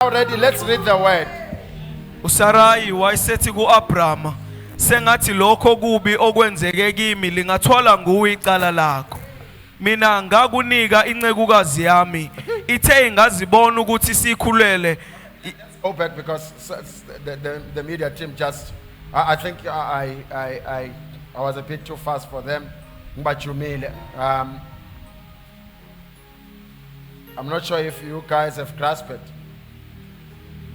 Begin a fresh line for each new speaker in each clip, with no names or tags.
Already, let's read the word.
uSarayi wayesethi kuAbrama, sengathi lokho kubi okwenzeke kimi lingathwala nguwe icala lakho. Mina ngakunika incekukazi yami, ithe ingazibona ukuthi sikhulele.
Go back because the media team just, I think I was a bit too fast for them. I'm not sure if you guys have grasped it.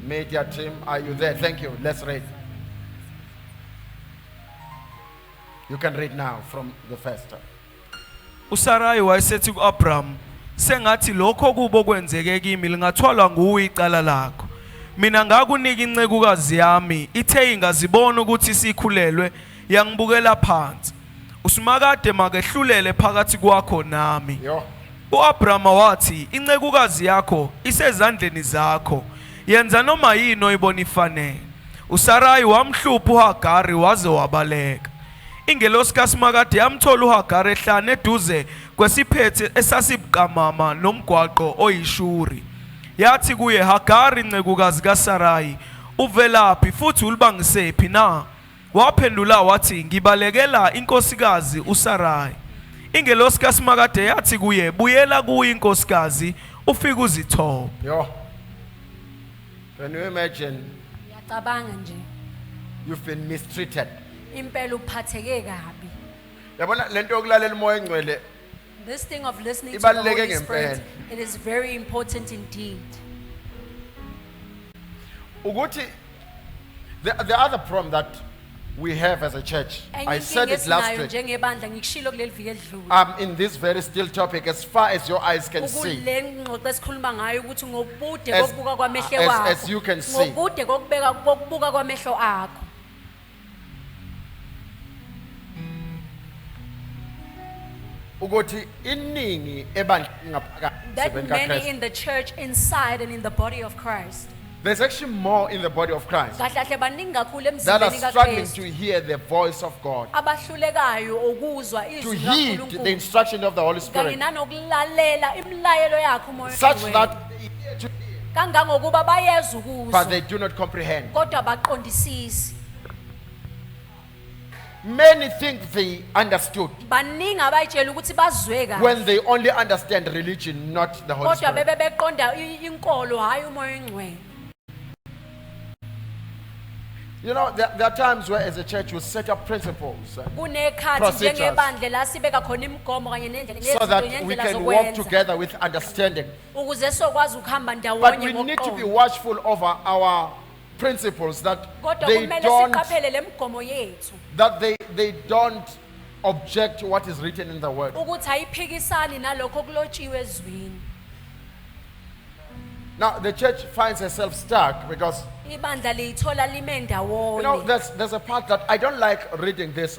Media team, are you there? Thank you. Let's read. You can read now from the first.
uSarayi wayesethi kuAbrama, sengathi lokho kubo kwenzeke kimi lingathwala nguwe icala lakho. Mina ngakunika incekukazi yami, ithe ingazibona ukuthi sikhulelwe, yangibukela phansi. Usumakade makehlulele phakathi kwakho nami. uAbrama wathi, incekukazi yakho isezandleni zakho. Yenza noma yini oyibona ifanele. uSarayi wamhlupha uHagari waze wabaleka. Ingelosi kaSimakade yamthola uHagari ehlane eduze kwesiphethe esasibuqamama nomgwaqo oyishuri. Yathi kuye, Hagari incekukazi kaSarayi, uvelaphi futhi ulibangisephi na? Waphendula wathi, ngibalekela inkosikazi uSarayi. Ingelosi kaSimakade yathi kuye, buyela kuye inkosikazi ufike uzithobe.
Can you imagine?
Ngiyacabanga nje.
You've been mistreated.
Impela uphatheke kabi.
Yabona lento yokulalela umoya engcwele.
This thing of listening to the
Ibaluleke
Holy Spirit,
ngempela.
it is very important indeed.
Uguthi, the other problem that we have as a church, I said it last week,
njengebandla ngikushilo kuleli viki edlule.
in this very still topic, as far as your eyes can see,
Ukule ngxoxo esikhuluma ngayo ukuthi ngobude
As-
kokubuka kwamehlo wakho.
as you can see.
Ngobude kokubuka kwamehlo akho.
uguthi iningi ebandleni ngaphakathi
That
emsebenzini
many
kaKristu.
in the church inside and in the body of Christ.
There's actually more in the body of Christ
Kahle kahle baningi kakhulu
that are
emzimbeni
struggling
kaKristu.
to hear the voice of God,
Abahlulekayo ukuzwa
to
izwi
heed the
kaNkulunkulu.
instruction of the Holy
Kanye
Spirit,
nanokulalela imilayelo yakhe umoya
such
oyingcwele.
that they hear to hear,
Kangangokuba bayeza
but
ukuzwa
they do not comprehend.
kodwa baqondisisi.
Many think they understood
Baningi abayitshela ukuthi bazwe kahle.
when they only understand religion, not the Holy
Kodwa
Spirit.
bebe beqonda inkolo hayi umoya oyingcwele.
You know, there are times where as a church we set up principles
Kunekhathi
Procedures.
njengebandle la sibeka khona imigomo kanye nendlela
so that we
ngendlela
can walk
zokwenza.
together with understanding.
Ukuze sokwazi ukuhamba
But
ndawonye
we need to be
ngokuqonda.
watchful over our principles that
Kodwa
they
kumele
don't
siqaphele lemigomo yethu
they don't object to what is written in the word.
ukuthi ayiphikisani nalokho okulotshiwe ezwini.
Now the church finds herself stuck because
Ibandla liyithola lime
you know
ndawonye.
there's a part that I don't like reading this.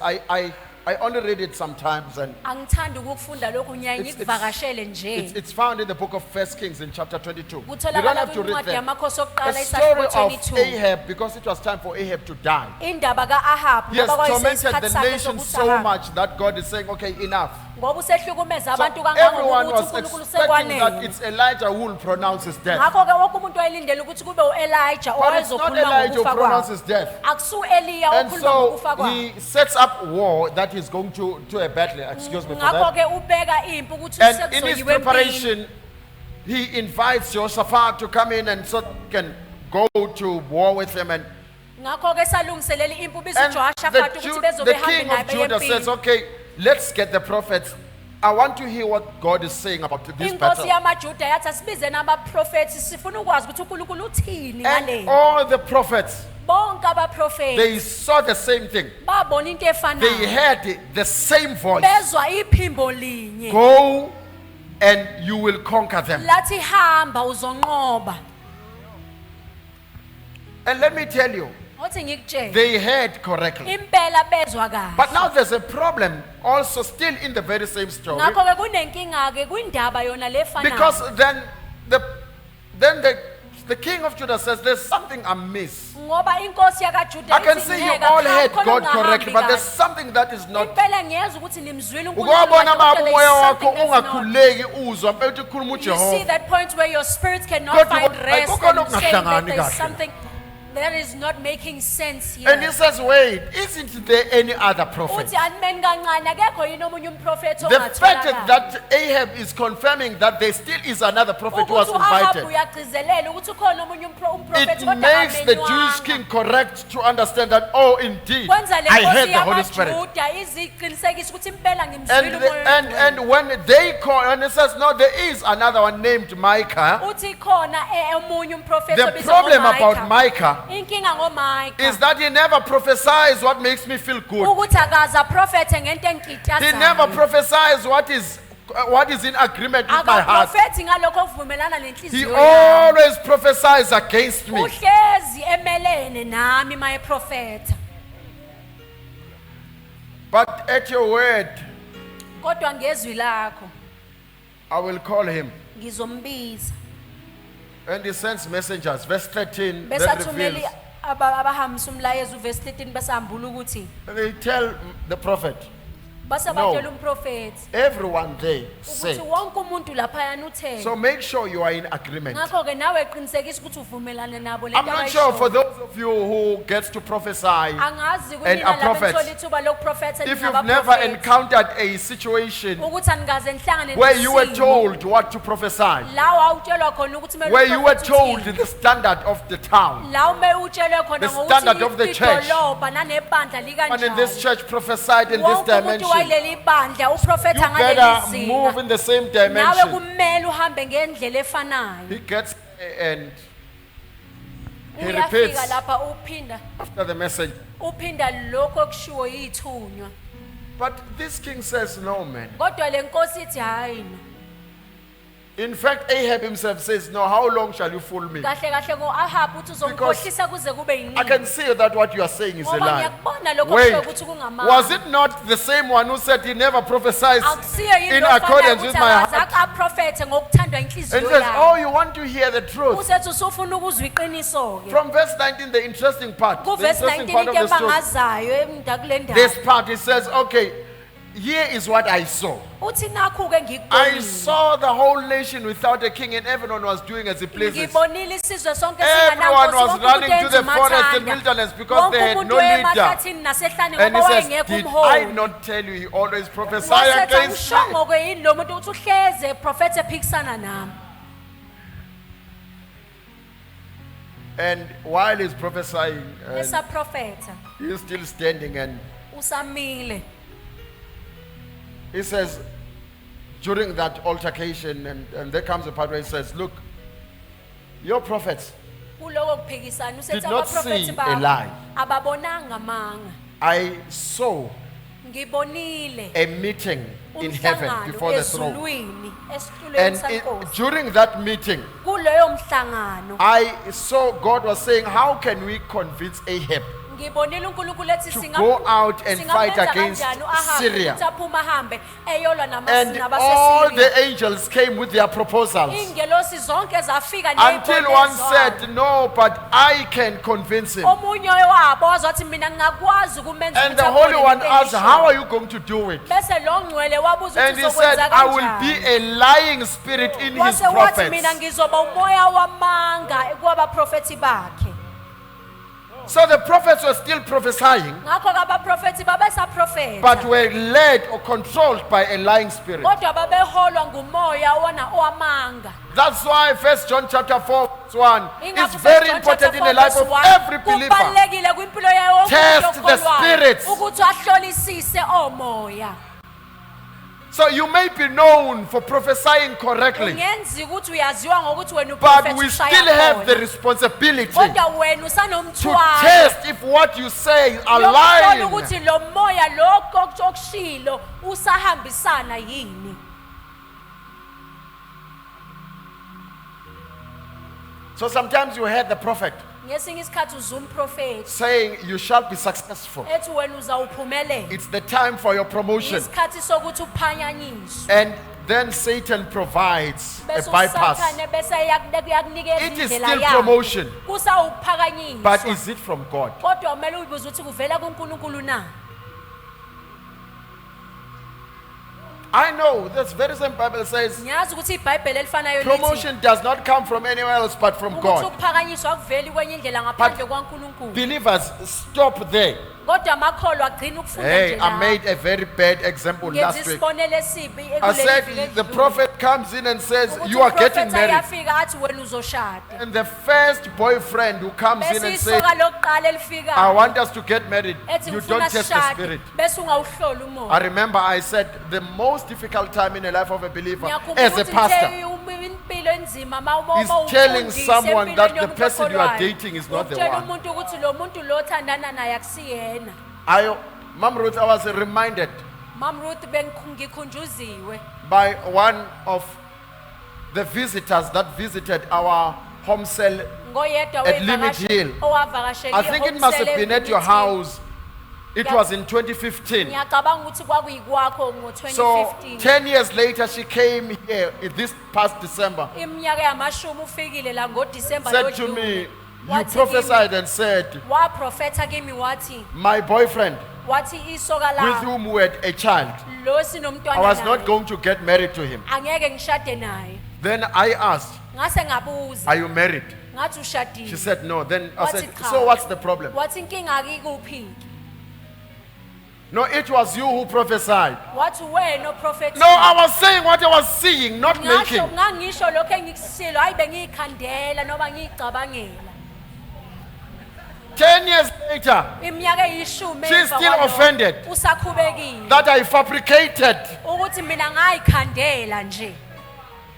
I only read it sometimes, and
Angithandi ukufunda lokho ngiyaye
It's-
ngikuvakashele nje.
it's found in the book of 1 Kings in chapter 22. You don't
Kutholakala
have to read
kwincwadi
them.
yamakhosi
The
okuqala
story
isahluko
of
22.
Ahab, because it was time for Ahab to die.
Indaba kaAhab
He has
ngoba
tormented
kwayisikhathi
the
sakhe
nation
sokuthi
so
ahambe.
much that God is saying, okay, enough.
Ngoba usehlukumeza
So
abantu
everyone
kangangokuthi
was
uNkulunkulu
expecting that
sekwanele.
it's Elijah who will pronounce his death.
Ngakho ke wonke umuntu wayelindele ukuthi kube uElijah
But it's not
owayezokhuluma
Elijah who
ngokufa
pronounces
kwakhe.
death.
Akusu Eliya
And
okhuluma
so
ngokufa kwakhe.
he sets up war that he's going to a battle. Excuse me for
Ngakho
that.
ke ubeka impi ukuthi
And in his
sekuzoyiwe empini.
preparation, he invites Jehoshaphat to come in and so he can go to war with him. And
Ngakho ke salungiselela impi ubisa
And
uJehoshaphat ukuthi bezobe
the
hambe
king
naye
of Judah says,
empini.
okay, let's get the prophets. I want to hear what God is saying about this
Inkosi
battle.
yamaJuda yathi asibize nabaprofethi sifuna ukwazi ukuthi uNkulunkulu uthini
And
ngale.
all the prophets,
Bonke abaprofethi
they saw the same thing.
babona into
They
efanayo.
heard the same voice.
Bezwa iphimbo linye.
Go and you will conquer them.
Lathi hamba uzonqoba.
And let me tell you,
Othi ngikutshela.
they heard correctly.
Impela bezwa kahle.
But now there's a problem also still in the very same story.
Ngakho ke kunenkinga ke kwindaba yona lefanayo.
Because then the the king of Judah says, there's something amiss.
ngoba inkosi yakaJuda
I can
ithi,
see you
"Ngeke,
all
cha,
heard
khona
God
ungahambi
correctly, but there's
kahle."
something that is not.
Impela ngiyeza ukuthi nimzwile uNkulunkulu
Ukubona
kahle,
baba
kodwa
umoya
there's
wakho
something that's not.
ungakhululeki uzwa mpela uthi ukhuluma
You see
uJehova.
that point where your spirit cannot
Kodwa
find
hayi,
rest
kukhona
and saying that
okungahlangani
there's
kahle.
something that is not making sense
And he
here.
says, wait, isn't there any other prophet?
Uthi animeni kancane akekho yini omunye umprofethi
The fact
ongatholakala.
that Ahab is confirming that there still is another prophet who was
Ukuthi uAhabu
invited.
uyagcizelela ukuthi ukhona omunye umprofethi
It
kodwa
makes the Jewish
akamenywanga.
king correct to understand that, oh, indeed,
Kwenza le
I
nkosi
heard the Holy Spirit.
yamaJuda iziqinisekisa ukuthi impela
And,
ngimzwile umoya wengcwele.
and when they call, and it says, no, there is another one named Micah.
Uthi khona omunye umprofethi
The
obizwa
problem about
ngoMicah.
Micah
Inkinga ngoMicah
is that he never prophesies what makes me feel good.
ukuthi akaza prophethe ngento
He never
enkithazayo.
prophesies what is in agreement with my heart.
Akaprofethi ngalokho okuvumelana
He
nenhliziyo yami.
always prophesies against me.
Uhlezi emelene nami maye prophetha.
But at your word,
Kodwa ngezwi lakho
I will call him.
ngizombiza.
And he sends messengers. Verse 13
Bese
then
athumeli
reveals.
abahambisa umlayezo uverse 13 besambula ukuthi
They tell the prophet,
base
No.
batshela umprofethi
everyone there
ukuthi
said.
wonke umuntu laphayana uthe.
So make sure you are in agreement.
Ngakho ke nawe qinisekisa ukuthi uvumelane nabo
I'm not sure for those of you who gets to prophesy,
angazi
and
kunina
are prophets.
labethola ithuba lokuprofetha
if you've never encountered a situation
ukuthi anikaze nihlangane
where you were
nesimo
told what to prophesy,
la wawutshelwa khona ukuthi kumele
where you were
uprofethe
told
uthini.
the standard of the town,
La ume utshelwe khona
The standard of the
ngokuthi
church.
idolobha nanebandla
and in this
likanjani.
church prophesied in this
Wonke umuntu
dimension,
waleli bandla
you
uprofetha
better
ngaleli
move
zinga.
in the same
Nawe
dimension.
kumele uhambe ngendlela efanayo.
He gets and he
Uyafika
repeats
lapha uphinda
after the message.
lokho okushiwo yithunywa.
But this king says, no, man.
Kodwa le nkosi ithi hayi no.
In fact, Ahab himself says, no, how long shall you fool me?
Kahle kahle ngo-Ahabu uthi uzongikhohlisa kuze kube
I can
yinini.
see that what you are saying is a
Ngoba
lie.
ngiyakubona lokho
Wait,
okusho ukuthi kungamanga.
was it not the same one who said he never prophesies
Akusiyo yini
in
lo
accordance
ofanele
with
ukuthi
my
akaze
heart?
akaprofethe ngokuthandwa
And he
inhliziyo
says, oh,
yakhe.
you want to hear the truth.
Usethi usufuna ukuzwa iqiniso ke.
From verse 19, the interesting part, the
Kuverse
interesting
19
part of
into
the story.
emangazayo emntakule
This
ndaba.
part, he says, okay, here is what I saw.
Uthi nakhu ke
I
ngikubonile.
saw the whole nation without a king, and everyone was doing as he pleases.
Ngibonile isizwe sonke
Everyone
singanankosi,
was
wonke
running
umuntu
to the
enza
forest and
umathanda.
wilderness because they
Wonke
had
umuntu
no
waya
leader.
emahlathini nasehlane
And he
ngoba
says,
wayengekho
did I
umholi.
not tell you he always prophesied
Wasethi
against me?
angishongo ke yini lo muntu uthi uhleze eprofethe ephikisana nami.
And while he's prophesying, and
Esaprofetha
he's still standing, and
usamile.
he says, during that altercation, and there comes a part where he says, look, your prophets,
Kuloko kuphikisana usethi
Did not see
abaprofethi
a
bakho
lie.
ababonanga manga.
I saw
Ngibonile
a meeting in heaven
umhlangano
before the throne.
ezulwini esitulweni
And
saNkosi.
during that meeting,
Kuleyo mhlangano
I saw God was saying, how can we convince Ahab
ngibonile uNkulunkulu ethi
to go out and fight against Syria?
Aphuma ahambe eyolwa
And
namasina
all
baseSyria.
the angels came with their proposals.
Ingelosi zonke zafika
Until one said, no, but I can convince him.
omunye wabo wazothi mina ngingakwazi ukumenza
And the
ukuthi
Holy
abone
One
lento
asked,
engishoyo.
how are you going to do it?
Bese lo ngcwele wabuza
And
ukuthi
he said,
uzokwenza
I will be
kanjani.
a lying spirit in his
Wase wathi mina
prophets.
ngizoba umoya wamanga kwabaprofethi bakhe.
So the prophets were still prophesying,
Ngakho ke abaprofethi babesaprofetha.
but were led or controlled by a lying spirit.
Kodwa babeholwa ngumoya owamanga.
That's why 1 John chapter 4 verse 1
Ingakho
is very
John
important
chapter
in the
4
life of
verse 1,
every believer.
kubalulekile kwimpilo yayo wonke
Test
umuntu
the
okholwayo
spirits.
ukuthi ahlolisise omoya.
So you may be known for prophesying correctly,
Ungenzi ukuthi uyaziwa ngokuthi wena
but
uprofethi
we
ushaya
still have
khona.
the responsibility
Kodwa wena
to
usanomthwalo
test if what you say
yokuhlola
aligns.
ukuthi lo moya lokho okushilo usahambisana yini.
So sometimes you heard the prophet
Ngesinye isikhathi uzwa umprofethi
saying you shall be successful.
ethi wena uzawuphumelela.
It's the time for your promotion.
Isikhathi sokuthi uphanyanyiswe.
And then Satan provides a
bese
bypass.
usathane bese yakunikeza
It is
indlela
still
yakhe.
promotion.
Kusawuphakanyiswa.
But is it from God?
Kodwa umele uyibuze ukuthi kuvela kuNkulunkulu na?
I know this very same Bible says
Ngiyazi ukuthi iBhayibheli elifanayo lithi
promotion does not come from anywhere else but from
ukuthi
God.
ukuphakanyiswa akuveli kwenye indlela ngaphandle kwaNkulunkulu.
Believers, stop there.
Kodwa amakholwa agcina ukufunda
Hey,
nje
I
la.
made a very bad example
Ngenza
last week.
isibonelo esibi
I
kuleli
said
viki
the
edlule.
prophet comes in and says,
Ukuthi
you are getting
uprofetha
married.
ayafika athi wena uzoshada.
And the first boyfriend who comes in
Bese
and says,
isoka lokuqala elifika.
I want us to get married,
ethi
you
ngifuna
don't test the
sishade.
spirit.
Bese ungawuhloli
I
umoya.
remember I said the most difficult time in the life of a believer
Ngiyakhumbula
as a
ukuthi
pastor
ngithe impilo enzima uma
is telling
ufundisa
someone
empilweni
that the
yomuntu
person you are
okholwayo.
dating is not the
Ukutshela
one.
umuntu ukuthi lo muntu lo othandana naye akusiyena.
Mom Ruth, I was reminded
Mam Ruth ngikhunjuziwe
by one of the visitors that visited our home cell.
ngoyedwa
At Limit Hill.
owavakashela
I think it must have been at your house. It was in 2015.
Ngiyacabanga ukuthi kwakuyikwakho
So
ngo-2015.
10 years later, she came here this past December.
Iminyaka yamashumi ufikile la ngoDisemba
Said to me, you prophesied and said,
waprofetha kimi wathi
my boyfriend
isoka
with
la
whom we had a child,
lo
I
sinomntwana
was not
naye
going to get married to him.
angeke ngishade naye.
Then I asked,
Ngase ngabuza
are you married?
ngathi
She
ushadile.
said no. Then I
Wathi
said,
cha.
so what's the problem?
Wathi inkinga akikuphi?
No, it was you who prophesied.
Wathi wena uprofethi.
No, I was saying what I was seeing, not making.
Ngangisho lokho engikusilo hayi bengiyikhandela noma ngiyicabangela.
10 years later,
Iminyaka eyishumi
she's
emva
still
kwalokho,
offended
usakhubekile
that I fabricated.
ukuthi mina ngayikhandela nje.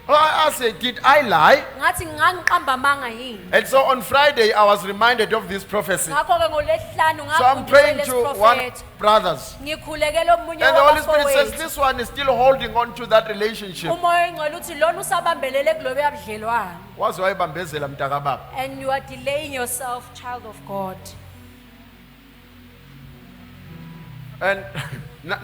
I said, did I lie?
Ngathi ngangiqamba amanga yini.
And so on Friday, I was reminded of this prophecy.
Ngakho ke ngolesihlanu
So I'm praying
ngakhulekela
to one
isiprofethi.
brothers.
Ngikhulekela omunye
And the Holy Spirit says,
wabafowethu.
this one is still holding on to that relationship.
Umoya oyingcwele uthi lona usabambelele kulobo budlelwano.
Wazi wayibambezela mntakababa.
And you are delaying yourself, child of God.
And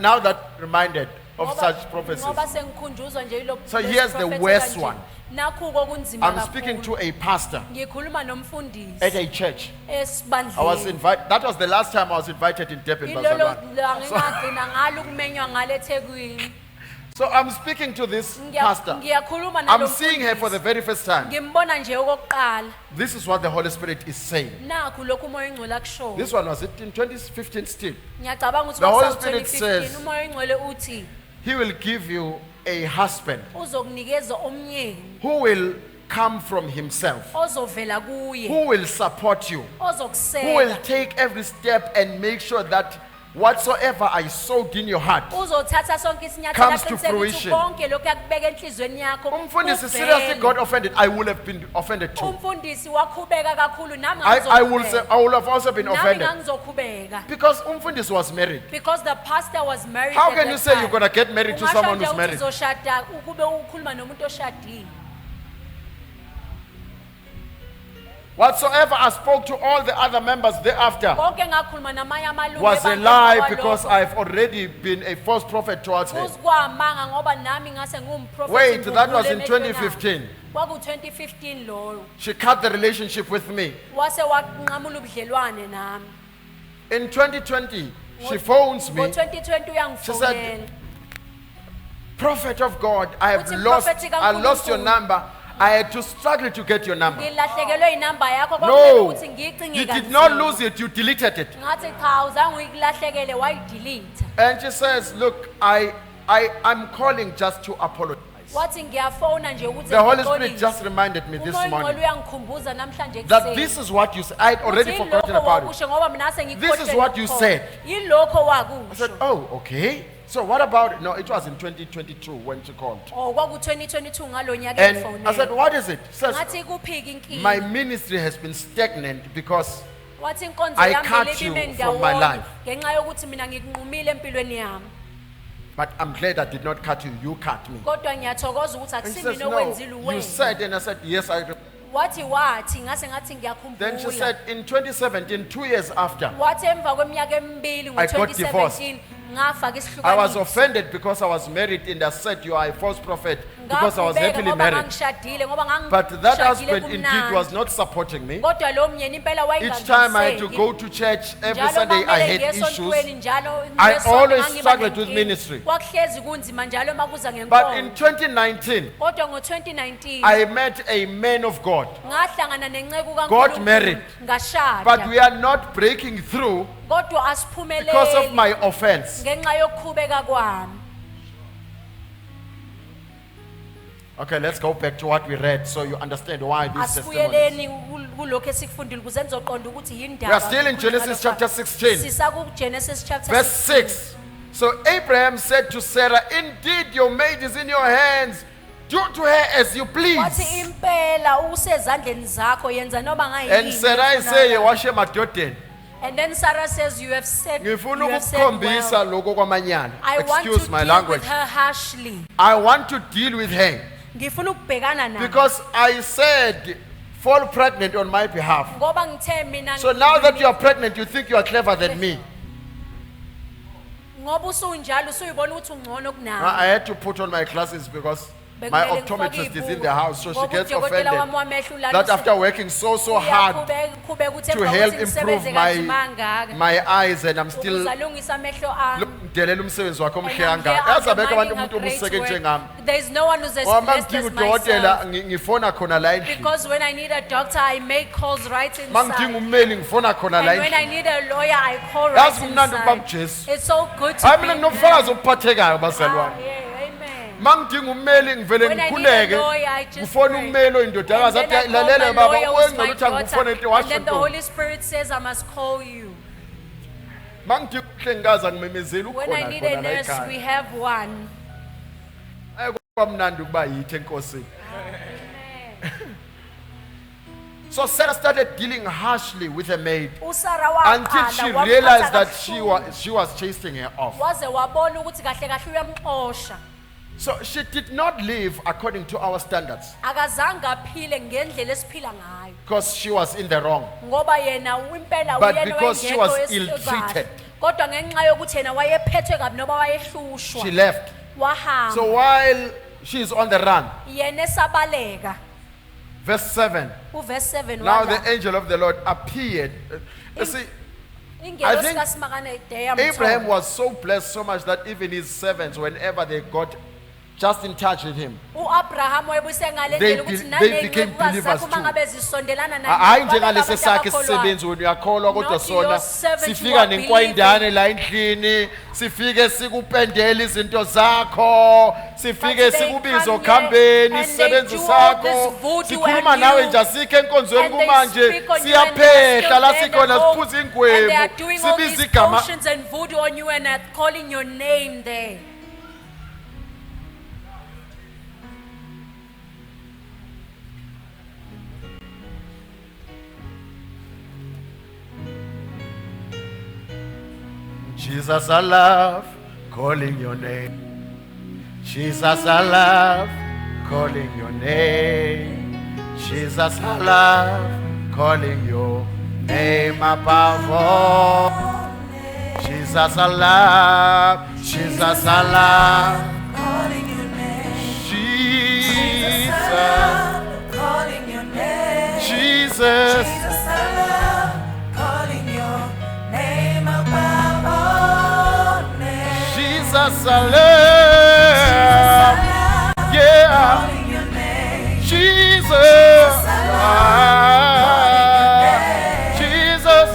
now that reminded of
Ngoba-
such prophecies.
ngoba sengikhunjuzwa nje yilo-
So
lesi
here's the
prophet
worst
kanje.
one.
Nakhu-ko kunzima
I'm speaking
kakhulu.
to a pastor
Ngikhuluma
at
nomfundisi
a church. I was
esibandleni.
invited. That was the last time I was invited in Durban.
Ilolo
Bazalwane.
ngingagcina ngalo ukumenywa ngale eThekwini.
So I'm speaking to this pastor.
Ngiyakhuluma
I'm
nalo
seeing her for the very first time.
Ngimbona nje okokuqala.
This is what the Holy Spirit is saying.
Nakhu lokhu umoya oyingcwele akushoyo.
This one was it in 2015 still.
Ngiyacabanga ukuthi
The Holy
kwakusa
Spirit says-
2015 umoya oyingcwele uthi
He will give you a husband
uzokunikeza omnyeni
who will come from himself,
ozovela kuye,
who will support you, who will
ozokuseka,
take every step and make sure that whatsoever I sowed in your heart.
uzothatha sonke isinyathelo
Comes to
aqiniseke ukuthi
fruition.
konke lokhu yakubeka enhlizweni yakho.
Umfundisi
kuvele.
seriously got offended. I would have been offended too.
Umfundisi wakhubeka kakhulu nami
I will say I would have also been
nami
offended
ngangizokhubeka.
because Umfundisi was married.
Because the pastor was married.
How
at
can
that
you say you're
time.
gonna get married to
Ungasho
someone
nje
who's
ukuthi
married?
uzoshada ukube ukhuluma nomuntu oshadile.
Whatsoever I spoke to all the other members thereafter
Konke ngakhuluma namanye amalungu
was a
ebandla
lie
kwalokho.
because I've already been a false prophet towards her.
Kuzikwamanga ngoba nami ngase ngumprofeti.
Wait, that was
ngivule
in
emehlweni
2015.
akhe. Kwaku 2015 lowo.
She cut the relationship with me.
Wase wanqamula ubudlelwane nami.
In 2020, she phones me.
Ngo-2020
She said,
uyangifonela.
Prophet of God, I have
Uthi,
lost,
"Prophet
I lost your
kaNkulunkulu."
number. I had to struggle to get your number.
Ngilahlekelwe inamba yakho kwakumele
No,
ukuthi ngiyicinge
you did
kanzima.
not lose it, you deleted it.
Ngathi cha uzange uyilahlekele wayidelete.
And she says, look, I'm calling just to apologize.
Wathi ngiyafona nje ukuthi
The Holy
ngixolise.
Spirit just reminded me this
Umoya
morning
oyingcwele uyangikhumbuza namhlanje
that
ekuseni.
this is what you said. I had already
Uthi
forgotten
yilokho
about it.
wakusho ngoba mina sengikhohlwe
This is what you
lokho.
said.
Yilokho
I said,
wakusho.
oh, okay. So what about it? No, it was in 2022 when she called.
Oh kwaku 2022 ngalo nyaka
And I said,
engifonela.
what is it? She says,
Ngathi kuphiki inkinga.
my ministry has been stagnant because
Wathi inkonzo
I
yami
cut
ngeke
you
ibe
from my
ndawonye
life.
ngenxa yokuthi mina ngikunqumile empilweni yami.
but I'm glad I did not cut you. You cut me.
Kodwa ngiyathokoza ukuthi
And she
akusimi
says,
nokwenzile
no, you
uwena.
said, and I said, yes, I do.
Wathi ngase ngathi
Then she
ngiyakhumbula.
said, in 2017, 2 years after,
Wathi emva kweminyaka emibili
I got divorced.
ngo-2017 ngafaka
I was
isihlukaniso.
offended because I was married and I said you are a false prophet because I was
Ngaqhubeka
happily
ngoba
married.
ngangishadile, ngoba
But that
ngangishadile
husband indeed
kumnandi.
was not supporting me.
Kodwa lo myeni impela
Each time I had to
wayengangizeki.
go to church, every
Njalo
Sunday I
mamele
had
ngiye
issues.
esontweni, njalo
I
ngesonto
always
ngangiba
struggled with
nenkinga.
ministry.
Kwakuhlezi kunzima njalo makuza
But in
ngenkonzo.
2019,
Kodwa ngo-2019
I met a man of God.
ngahlangana nenceku
Got married.
ngashada.
But we are not breaking through
Kodwa
because of
asiphumeleli
my offense.
ngenxa yokuqhubeka kwami.
Okay, let's go back to what we read so you understand why this testimony.
Asibuyeleni kulokho esikufundile ukuze nizoqonda ukuthi
We
yindaba.
are still in Genesis chapter 16,
Sisaku-Genesis chapter
verse
16.
6. So Abraham said to Sarah, "Indeed, your maid is in your hands. Do to her as you
Wathi
please."
impela usezandleni zakho, yenza noma ngayini.
And Sarai say, "Washe madodeni.
And then Sarah says, you have said
Ngifuna
well.
ukukhombisa lokho kwamanyana."
I want
Excuse
to
my
deal
language.
with her harshly.
I want to deal with her
Ngifuna ukubhekana nayo.
because I said fall pregnant on my behalf.
Ngoba ngithe mina
So now that you are pregnant, you think you are clever than me.
ngoba usunjalo usuyibona ukuthi ungcono kunami.
I had to put on my glasses because my
Bekumele
optometrist
ngifake
is in
ibuko.
the house, so she
Ngoba
gets
udokotela
offended
wami wamehlo ulala
that
use-
after working so hard
Uyaqhubeka uthe
to
ngoba
help
ukuthi
improve
ngisebenze kanzima kangaka.
my eyes and I'm still
Uzalungisa amehlo ami.
ngidelela umsebenzi wakho
And
omhle
I'm here
kangaka. Yazi abekho abantu
undermining
umuntu
a great
obuseke
work.
njengami.
There is no one who's as
Uma
blessed
ngidinga
as
udokotela
myself.
ngifona khona la endlini.
Because when I need a doctor, I make calls right
Uma ngidinga
inside.
ummeli ngifona khona
And
la
when I
endlini.
need a lawyer, I call right
Yazi kumnandi ukuba
inside.
nguJesu.
It's so good to
Hayi
be
mina
blessed.
nginobufakazi obuphathekayo bazalwane.
Yeah, amen.
Uma ngidinga ummeli ngivele
When I need a
ngikhuleke.
lawyer, I just
Ngifona
pray.
ummeli oyindodakazi
And then I
athi
call
lalela
my
baba
lawyer who's my
wengcono uthi angifone
daughter.
into
And then the
washo.
Holy Spirit says, I must call you.
Uma ngidinga uhlengikazi angimemezeli
When I
ukhona
need a
khona la
nurse, we
ekhaya.
have one.
Kwamnandi ukuba yithi enkosini. So Sarah started dealing harshly with her maid
USarah
until she
waqala,
realized
wamuphatha
that
kabuhlungu.
she was chasing her off.
Waze wabona ukuthi kahle kahle uyamxosha.
So she did not live according to our standards
Akazange aphile ngendlela esiphila ngayo.
because she was in the wrong.
Ngoba yena impela
But
uyena
because she
wayengekho
was
kahle.
ill-treated.
Kodwa ngenxa yokuthi yena wayephethwe kabi noma wayehlushwa.
She left.
Wahamba.
So while she is on the run,
Yena esabaleka.
verse 7,
Uverse 7
now
wala.
the angel of the Lord appeared. You see, I
Ingelosi
think
kaSimakane idea
Abraham
yamthola.
was so blessed so much that even his servants, whenever they got just in touch with him,
uAbraham wayebuse ngale
They
ndlela ukuthi
they became
nanenceku
believers
zakho uma
too.
ngabe zisondelana
hayi njengalesi sakhe sisebenzi wena uyakholwa kodwa
Not
sona
your servant who
sifika
are
nenkwayindane la endlini sifike sikupendela izinto zakho sifike
But they
sikubiza
come
okhambeni
here and
isisebenzi
they do all
sakho
this voodoo
sikhuluma
and
nawe
you-
nje asikho enkonzweni
and they
kumanje
speak on you and they
siyaphehla
are still
la
there in
sikhona
the home,
siphuza
and they are
ingwebu
doing all
sibiza
these
igama
potions and voodoo on you and are calling your name there.
Jesus, I love calling your name. Jesus, I love calling your name. Jesus, I love calling your name above all. Jesus, I love. Jesus, I love.
Calling your name,
Jesus,
calling your name.
Jesus.
Jesus, I love calling your name above all names.
Jesus, I love. Yeah,
Calling your name,
Jesus. Jesus.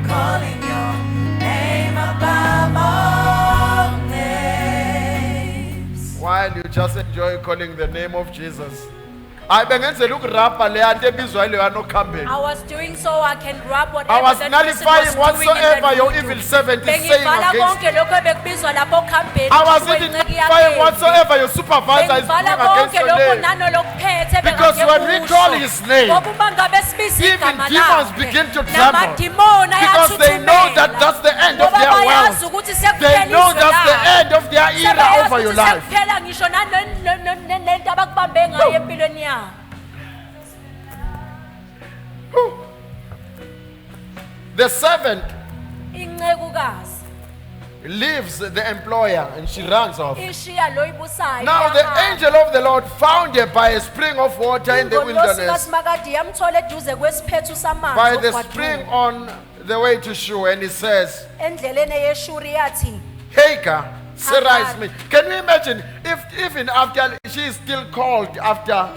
calling your name above all names.
While you just enjoy calling the name of Jesus. I bengenzela ukurapha le anto ebizwa ile yanokhambeni.
I was doing so I can grab whatever
I was
that
nullifying
person was doing in
whatsoever
that
your
voodoo.
evil servant is saying
Bengivala
against
konke lokho ebekubizwa lapho khambeni.
I was even nullifying whatsoever your supervisor is doing
Bengivala
against
konke
your
lokho
name.
nanolokuphethe
Because when we call his name,
ngoba uma ngabe sibiza
even
igama
demons
lakhe,
begin to tremble.
namadimoni
Because they know that
ayathuthumela.
that's the end of
Ngoba
their
bayazi
world.
ukuthi
They
sekuphela
know
izwe
that's the
labo.
end of their era
Sebeyazi
over your
ukuthi
life.
sekuphela ngisho nento abakubambe ngayo empilweni yabo.
The servant
Incekukazi
leaves the employer and she runs off.
ishiya lo ibusayo
Now the
iyahamba.
angel of the Lord found her by a spring of water in the
Ingelosi
wilderness,
kaSimakade yamthola eduze kwesiphethu samanzi
by the
ogwadule.
spring on the way to Shur, and he says,
Endleleni yeshuri yathi
Hagar, Sarai's maid. Can you imagine if even after she is still called after?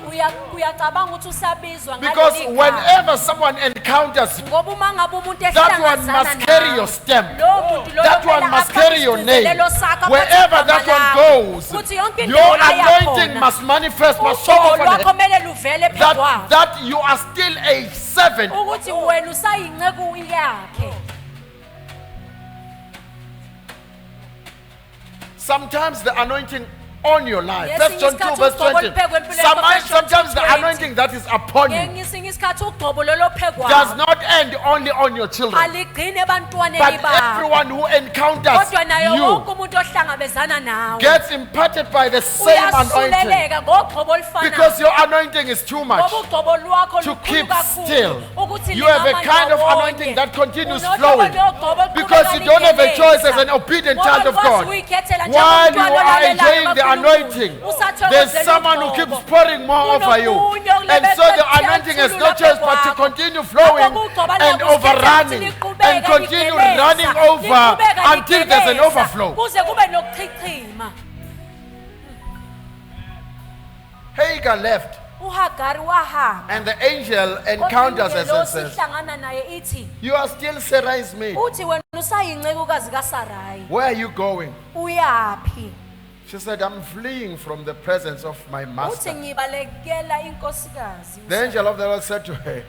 uyacabanga ukuthi usabizwa
Because
ngaleli gama.
whenever someone encounters,
Ngoba uma ngabe umuntu
that one
ehlangana
must carry your stamp. That one must carry your name. Wherever that one goes, your anointing must manifest, must show up on it.
kumele luvele phezu kwakho.
That you are still a servant.
Ukuthi wena usayinceku yakhe.
Sometimes the anointing on your life.
Yes,
1 John 2 verse 20. Sometimes the anointing that is upon you
Ngesinye isikhathi ugcobo lolo phekwayo
does not end only on your children,
aligcine ebantwaneni
but
bakho.
everyone who encounters
Kodwa naye
you
wonke umuntu ohlangabezana nawe
gets imparted by the same anointing.
uyasuleleka ngogcobo
Because
olufanayo.
your anointing is too much
Ngoba ugcobo lwakho
to
lukhulu
keep
kakhulu
still.
ukuthi
You have a
lingama
kind of
ndawonye.
anointing that continues
Unohlobo
flowing.
logcobo oluqhubeka
Because you don't have a choice as an
lingenisa.
obedient
Ngoba
child of
ukwazi
God.
ukuyikhethela
While you
njengomntwana
are
olalelayo
enjoying the
kaNkulunkulu.
anointing,
Usathokozela
there's someone who
ugcobo.
keeps pouring more over you. And so the anointing has no choice but to continue flowing and overrunning and continue running over until there's an overflow.
kuze kube nokuchichima.
Hagar left,
uHagari wahamba.
and the angel encounters us and says,
Sihlangana naye ithi
You are still Sarai's maid.
uthi wena usayincekukazi kaSarai.
Where are you going?
Uyaphi?
She said, I'm fleeing from the presence of my
Uthi
master.
ngibalekela inkosikazi.
The angel of the Lord said to her,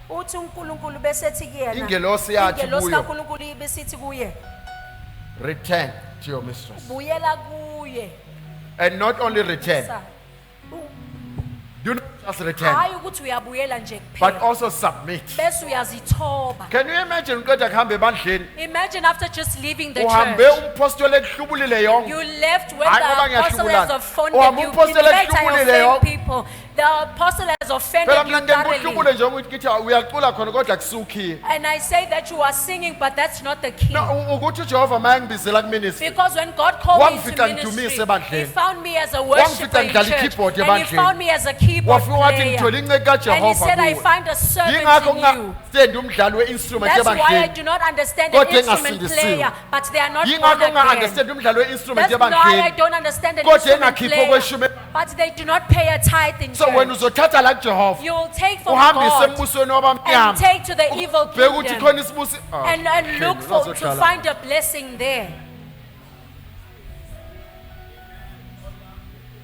Uthi uNkulunkulu besethi kuyena.
Ingelosi yathi
Ingelosi
kuyo,
kaNkulunkulu ibisithi kuye.
return to your mistress.
Buyela kuye.
And not only return,
Sa-
do not just return,
Hayi ukuthi uyabuyela nje
but
kuphela.
also submit.
Bese uyazithoba.
Can you imagine uqeda kuhamba ebandleni
Imagine after just leaving the
uhambe
church.
umpostoli ekuhlubulile yonke.
You left when
Hayi ngoba
the apostle has
ngiyahlubulana.
offended
Uhambe
you. In
umpostoli
fact, I
ekuhlubulile
offend
yonke.
people. The apostle has offended
Phela
you
mina ngeke
thoroughly.
uhlubule nje ukuthi kithi uyacula khona kodwa kusukhiye.
And I say that you are singing, but that's not the key.
No, ukuthi uJehova mayangibizela kuministry.
Because when God called me
Wangifika
into
ngidumise
ministry,
ebandleni.
He found me as a worshiper
Wangifika
in
ngidlala
church.
i-keyboard
And He
ebandleni.
found me as a keyboard
Wafika wathi
player.
ngithola inceke
And He
kaJehova
said, I
kuwe.
find a servant
Yingakho
in you.
ngingastendi umdlali we-instrument
That's why I
ebandleni.
do not understand the
Kodwa
instrument
engasindisiwe.
player, but they are not born
Yingakho
again.
nginga-understand umdlali we-instrument
That's why I
ebandleni.
don't understand the
Kodwa
instrument
engakhiphi
player,
okweshumi.
but they do not pay a tithe in
So wena
church.
uzothatha la kuJehova
You will take from
uhambise
God
embusweni
and
wabamnyama.
take to the evil
Bheka ukuthi
kingdom
khona isibusi.
and look
okay,
for to
uzokhala.
find a blessing there.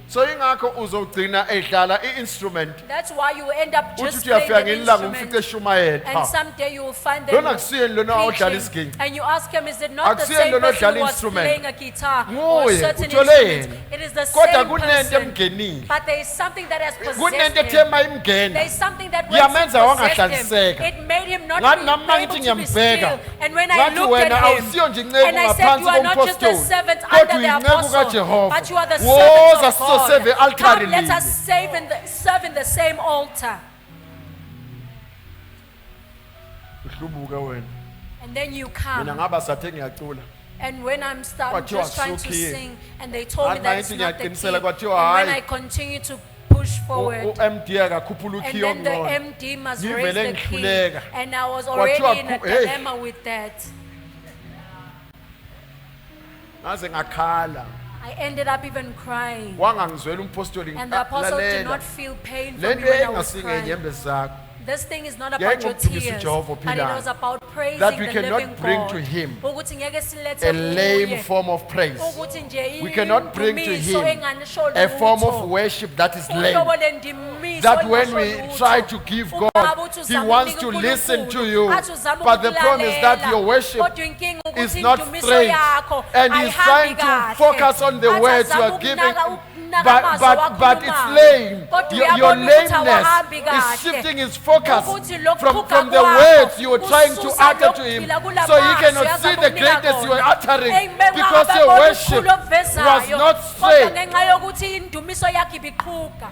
So ingakho uzogcina edlala i-instrument.
That's why you end up just
Uthi uyafika
playing the
ngelinga umfice
instrument,
eshumayela.
and someday you will find
Lona
them
akusiyeni lona odlala
preaching,
isiginci.
and you ask him, is it not the
Akusiyeni
same
lona
person
odlala
who was
instrument.
playing a guitar or
Nguye,
certain
uthole
instruments?
yena.
It is the
Kodwa
same
kunento
person,
emngenile.
but there is something that has possessed
Kunento
him.
ethema imngena.
There is something that
Yamenza
once it possessed him,
wangahlaliseka.
it made him not
Ngathi
be
nami
able
mangithi
to be
ngiyambheka.
still. And when I
Ngathi
looked
wena
at him,
awusiyo nje inceku
and I said,
ngaphansi
you are not just a
kompostoli.
servant
Kodwa
under the
uyinceku
apostle,
kaJehova.
but you are the
Woza
servant of
sizoseve
God.
i-altare
Come, let
linye.
us serve in the same altar.
Uhlubuka wena.
And then you
Mina
come.
ngaba sathe ngiyacula.
And when I'm
Kwathiwa
just trying to
kusukhiye.
sing, and they told me
Ngathi
that it's
mangithi
not the key.
ngiyaqinisela kwathiwa
And when
hayi.
I continue to push forward,
uMD akakhuphula
and
ukhiyo
then the
ongcono.
MD must
Ngivele
raise the key.
ngihluleka.
And I was
Kwathiwa
already in a
hey.
dilemma with that.
Ngaze ngakhala.
I ended up even crying.
Wangangizwela umpostoli.
And the apostle did
Lalela.
not feel pain for
Le
me
nto
when I was
engasinge
crying.
inyembezi zakho.
This thing is not
Yeah,
about your
ngomdumisa
tears,
uJehova
but it
ophilayo.
was about praising
That we
the
cannot
living
bring
God.
to him
Ukuthi ngeke silethe
a lame
kuye.
form of praise.
Ukuthi nje
We cannot bring to
indumiso
him
enganisho
a form
lutho.
of worship that is lame.
Uhlobo lendimiso
That when we
engasho lutho.
try to give God,
Ungabe uthi
He
uzama
wants
ukunika
to listen to
uNkulunkulu,
you.
athi uzama
But the problem is that
ukukulalela.
your worship
Kodwa inkinga ukuthi
is not
indumiso
straight.
yakho
And He's
ayihambi
trying to
kahle.
focus on the
Athi
words you
azama
are giving.
ukunaka
But
amazwi
it's
awakhulumayo.
lame.
Kodwa
Your
uyabona ukuthi
lameness
awahambi
is
kahle.
shifting his focus
Ukuthi lokhu
from
kugqa
the
kwakho
words you were trying to
kususa
utter to him.
lokuphila kula
So he
mazwi
cannot
azama
see the
ukunika
greatness you were
kona.
uttering
Amen,
because
wabona
your
ubukhulu
worship
obuvezayo.
was not
Kodwa
straight.
ngenxa yokuthi indumiso yakhe ibiqhuka.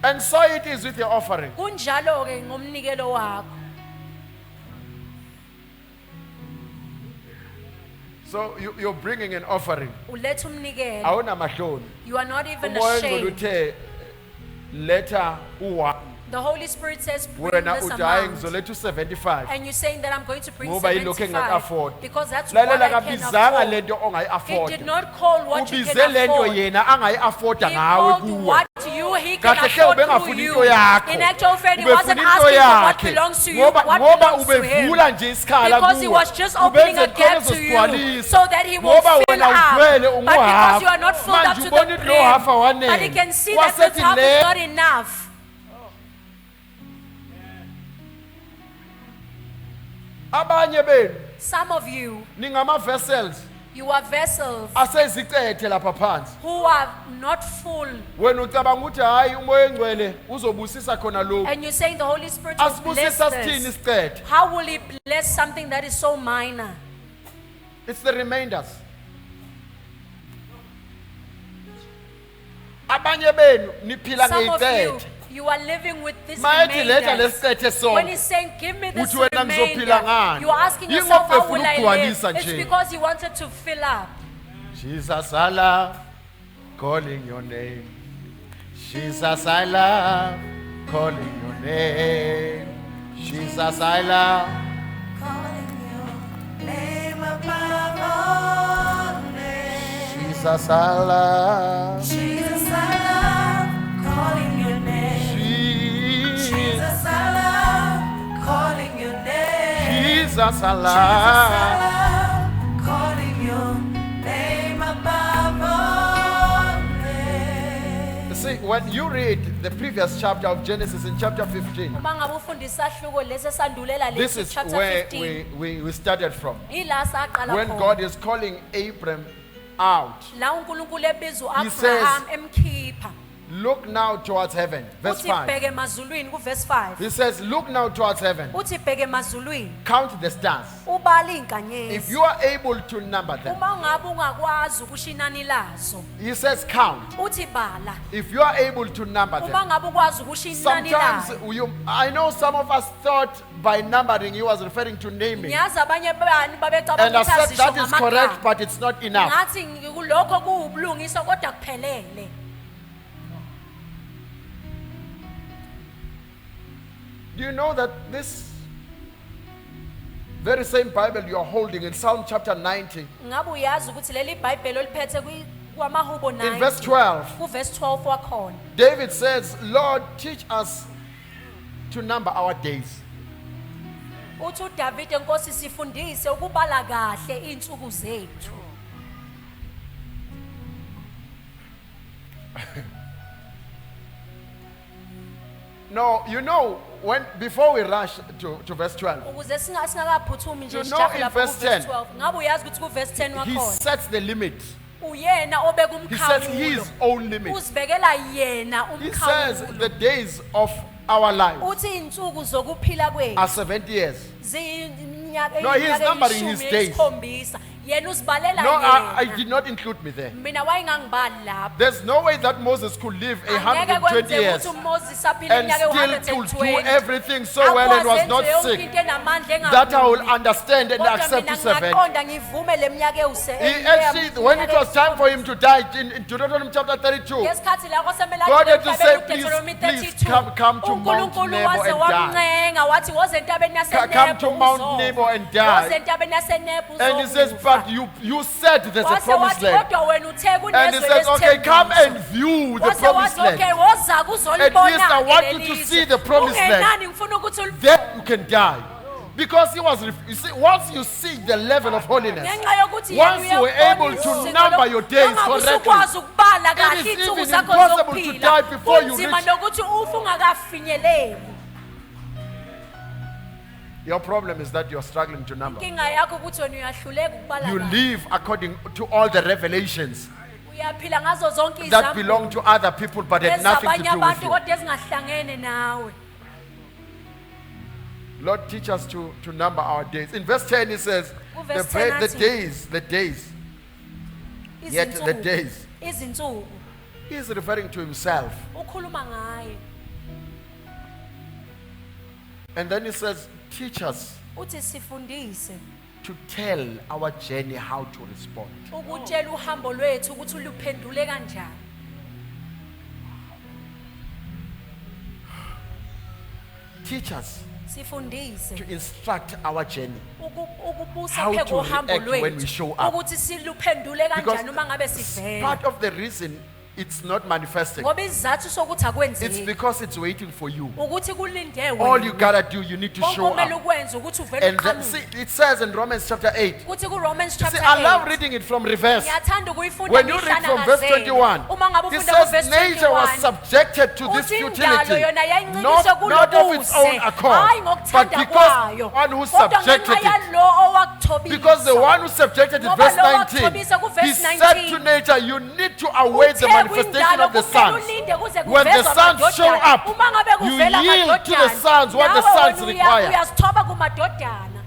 And so it is with your offering.
Kunjalo ke ngomnikelo wakho.
So you're bringing an offering.
uletha umnikelo.
Awunamahloni.
You are not even
Umoya
ashamed.
ongcwele uthe letha u1.
The Holy Spirit says, bring
Wena
this
uthi hayi
amount.
ngizoletha u75.
And you're saying that I'm going to bring
Ngoba yilokho engingaka-afford.
75 because that's what
Lalela
I can
kabizanga
afford.
lento
He
ongayi-afford.
did not call what you
Ubize
can
lento
afford.
yena angayi-afforda
He
ngawe
called
kuwe.
what he can
Kahle hle
afford through
ubengafuni
you.
into yakho.
In actual fact, he
Ubefuna
wasn't
into
asking for what
yakhe.
belongs to you,
Ngoba
but what
ngoba
belongs to him.
ubevula nje isikhala
Because he
kuwe.
was just opening a
Ubenze
gap
khona
to you
uzogcwalisa.
so that he will
Ngoba
fill
wena ugcwele
up. But because you are not filled up
Manje
to
ubona
the
ukuthi lo half
brim,
awanele.
but he can see that
Wasethi
the top
le-
is not enough.
Abanye benu
Some of you,
ningama vessels
you are vessels
asezicethe lapha phansi.
who are not full.
Wena ucabanga ukuthi hayi umoya engcwele uzobusisa khona lokho.
And you're saying the Holy Spirit will bless
Asibusisa sithini
this.
isicethe?
How will he bless something that is so minor?
It's the remainders. Abanye benu niphila
Some of you,
ngeyicethe.
you are living with this
Mayethi letha
remainders.
lesicethe
When
sonke.
he's saying, give me this
Uthi wena ngizophila
remainder,
ngani?
you are asking
Yingoba
yourself, how
ufuna
will I live?
ukugcwalisa
It's
nje.
because he wanted to fill up.
Jesus, I love calling your name. Jesus, I love calling your name. Jesus, I love.
Calling your name above all names.
Jesus, I love.
Jesus, I love calling your name.
Jesus,
Jesus, I love calling your name.
Jesus, I
Jesus, I
love.
love calling your name above all names.
See, when you read the previous chapter of Genesis in chapter 15,
Uma ngabe ufunda isahluko lesi esandulela
this
lesi
is
chapter
where
15.
we started from.
Ila saqala
When
khona.
God is calling Abram out,
La uNkulunkulu ebiza
He says,
uAbraham emkhipha.
look now towards heaven. Verse
Uthi
5.
bheke emazulwini ku verse 5.
He says, look now towards heaven.
Uthi bheke emazulwini
Count the stars.
ubala
If
inkanyezi.
you are able to number them,
Uma ngabe ungakwazi ukusho inani lazo,
he says, count.
uthi bala.
If you are able to number
Uma
them.
ngabe ukwazi ukusho inani
Sometimes
lazo.
I know some of us thought by numbering he was referring to naming.
Ngiyazi abanye bani babecabanga
And I
ukuthi
said
azisho
that is correct,
ngamagama.
but it's not enough.
Ngathi kulokho kuwubulungiswa kodwa kuphelele.
Do you know that this very same Bible you are holding in Psalm chapter 90,
Ngabe uyazi ukuthi leli iBhayibheli oliphethe kwamahubo
in verse
9
12,
ku verse 12 wakhona.
David says, Lord, teach us to number our days.
Uthi uDavide Nkosi sifundise ukubala kahle insuku zethu.
No, you know, before we rush to verse 12,
Ukuze singakaphuthumi nje
You know
sijaphe
in
lapha
verse
ku verse
10,
12. Ngabe uyazi ukuthi ku verse 10
he
wakhona
sets the limit.
uyena obeka
He sets his
umkhawulo.
own limit.
Uzibekela yena
He says
umkhawulo.
the days of our lives
Uthi insuku zokuphila kwethu
are 70 years.
ziyiminyaka
No, he is numbering his days.
eyisikhombisa. Yena uzibalela
No, I
yena.
did not include me there.
Mina wayengangibali lapho.
There's no way that Moses could live
Angeke
120
kwenzeke
years
ukuthi uMoses aphile
and
iminyaka
still could do
e-120.
everything so well and was not
Akwazi enze
sick.
yonke into enamandla
That I will
engaguli.
understand and
Kodwa
accept
mina
to 70.
ngaqonda ngivume le minyaka
He actually, when it was time for him to die in Deuteronomy chapter 32,
ngesikhathi la kwasemele
God had
adlule
to say,
emhlabeni
please,
uDeuteronomy
please
32,
come to Mount
uNkulunkulu
Nebo
waze
and die.
wamncenga wathi woze entabeni
Come to
yaseNebo
Mount
uzofa.
Nebo and die.
Woze entabeni yaseNebo
And he says,
uzofa.
but you said there's a
Wase
promised
wathi
land.
kodwa wena uthe
And he
kunezwe
says, okay, come
lesithembiso.
and view the
Wase
promised
wathi okay
land.
woza
At
kuzolibona
least I want you to see the promised land.
ungenani ngifuna ukuthi ulibone.
Then you can die. Because he was, you see, once you see the level of holiness,
Ngenxa yokuthi
once
yena
you were
uyabona
able to
isiko
number
lo-
your days
Uma
correctly,
usukwazi ukubala
it
kahle
is
insuku
even
zakho
impossible to
zokuphila,
die before you
kunzima
reach.
nokuthi ufe ungakafinyeleli.
Your problem is that you're struggling to number.
Inkinga yakho ukuthi wena uyahluleka ukubala
You
kahle.
live according to all the revelations
Uyaphila ngazo zonke
that belong to other people but had nothing to
ezabanye
do with
abantu
you.
kodwa ezingahlangene nawe.
Lord, teach us to number our days. In verse 10, he says,
Verse
the
10
days, yet the
Izinsuku.
days.
Izinsuku
He is referring to himself.
ukhuluma ngaye.
And then he says, teach us.
Uthi sifundise.
to tell our journey how to respond.
ukutshela uhambo lwethu ukuthi luphendule kanjani.
Teach us
Sifundise
to instruct our journey.
ukubusa
How
phe
to
kohambo
react when we
lwethu
show up.
ukuthi siluphendule
Because
kanjani uma ngabe sivela.
part of the reason it's not manifesting,
Ngoba isizathu sokuthi
it's
akwenzeki
because it's waiting for you.
ukuthi kulinde
All you
wena.
gotta do, you need to show
Konke
up.
ukwenza ukuthi uvele
And then,
uqhamuke.
see, it says in Romans chapter 8.
Kuthi ku Romans
See,
chapter
I love
8.
reading it from reverse.
Ngiyathanda ukuyifunda
When you read
mihla
from verse
nangazela.
21,
Uma ngabe
it
ufunda ku
says
verse
nature was
21.
subjected to this
Uthi indalo
futility,
yona yayincintiswe
not of its own
kulobuze,
accord,
hayi
but
ngokuthanda
because
kwayo.
the one who
Kodwa
subjected
ngenxa
it.
yalo owakuthobisa.
Because the one who subjected it,
Ngoba
verse
lo
19,
wakuthobisa ku
he
verse
said
19.
to nature, you need to await the
Uthe
manifestation
kwindalo
of the
kumele
sons.
ulinde kuze
When the
kuvezwe
sons show
amadodana.
up,
Uma ngabe
you
kuvela
yield to the
amadodana,
sons what the
nawe
sons
wena
require.
uyazithoba kumadodana.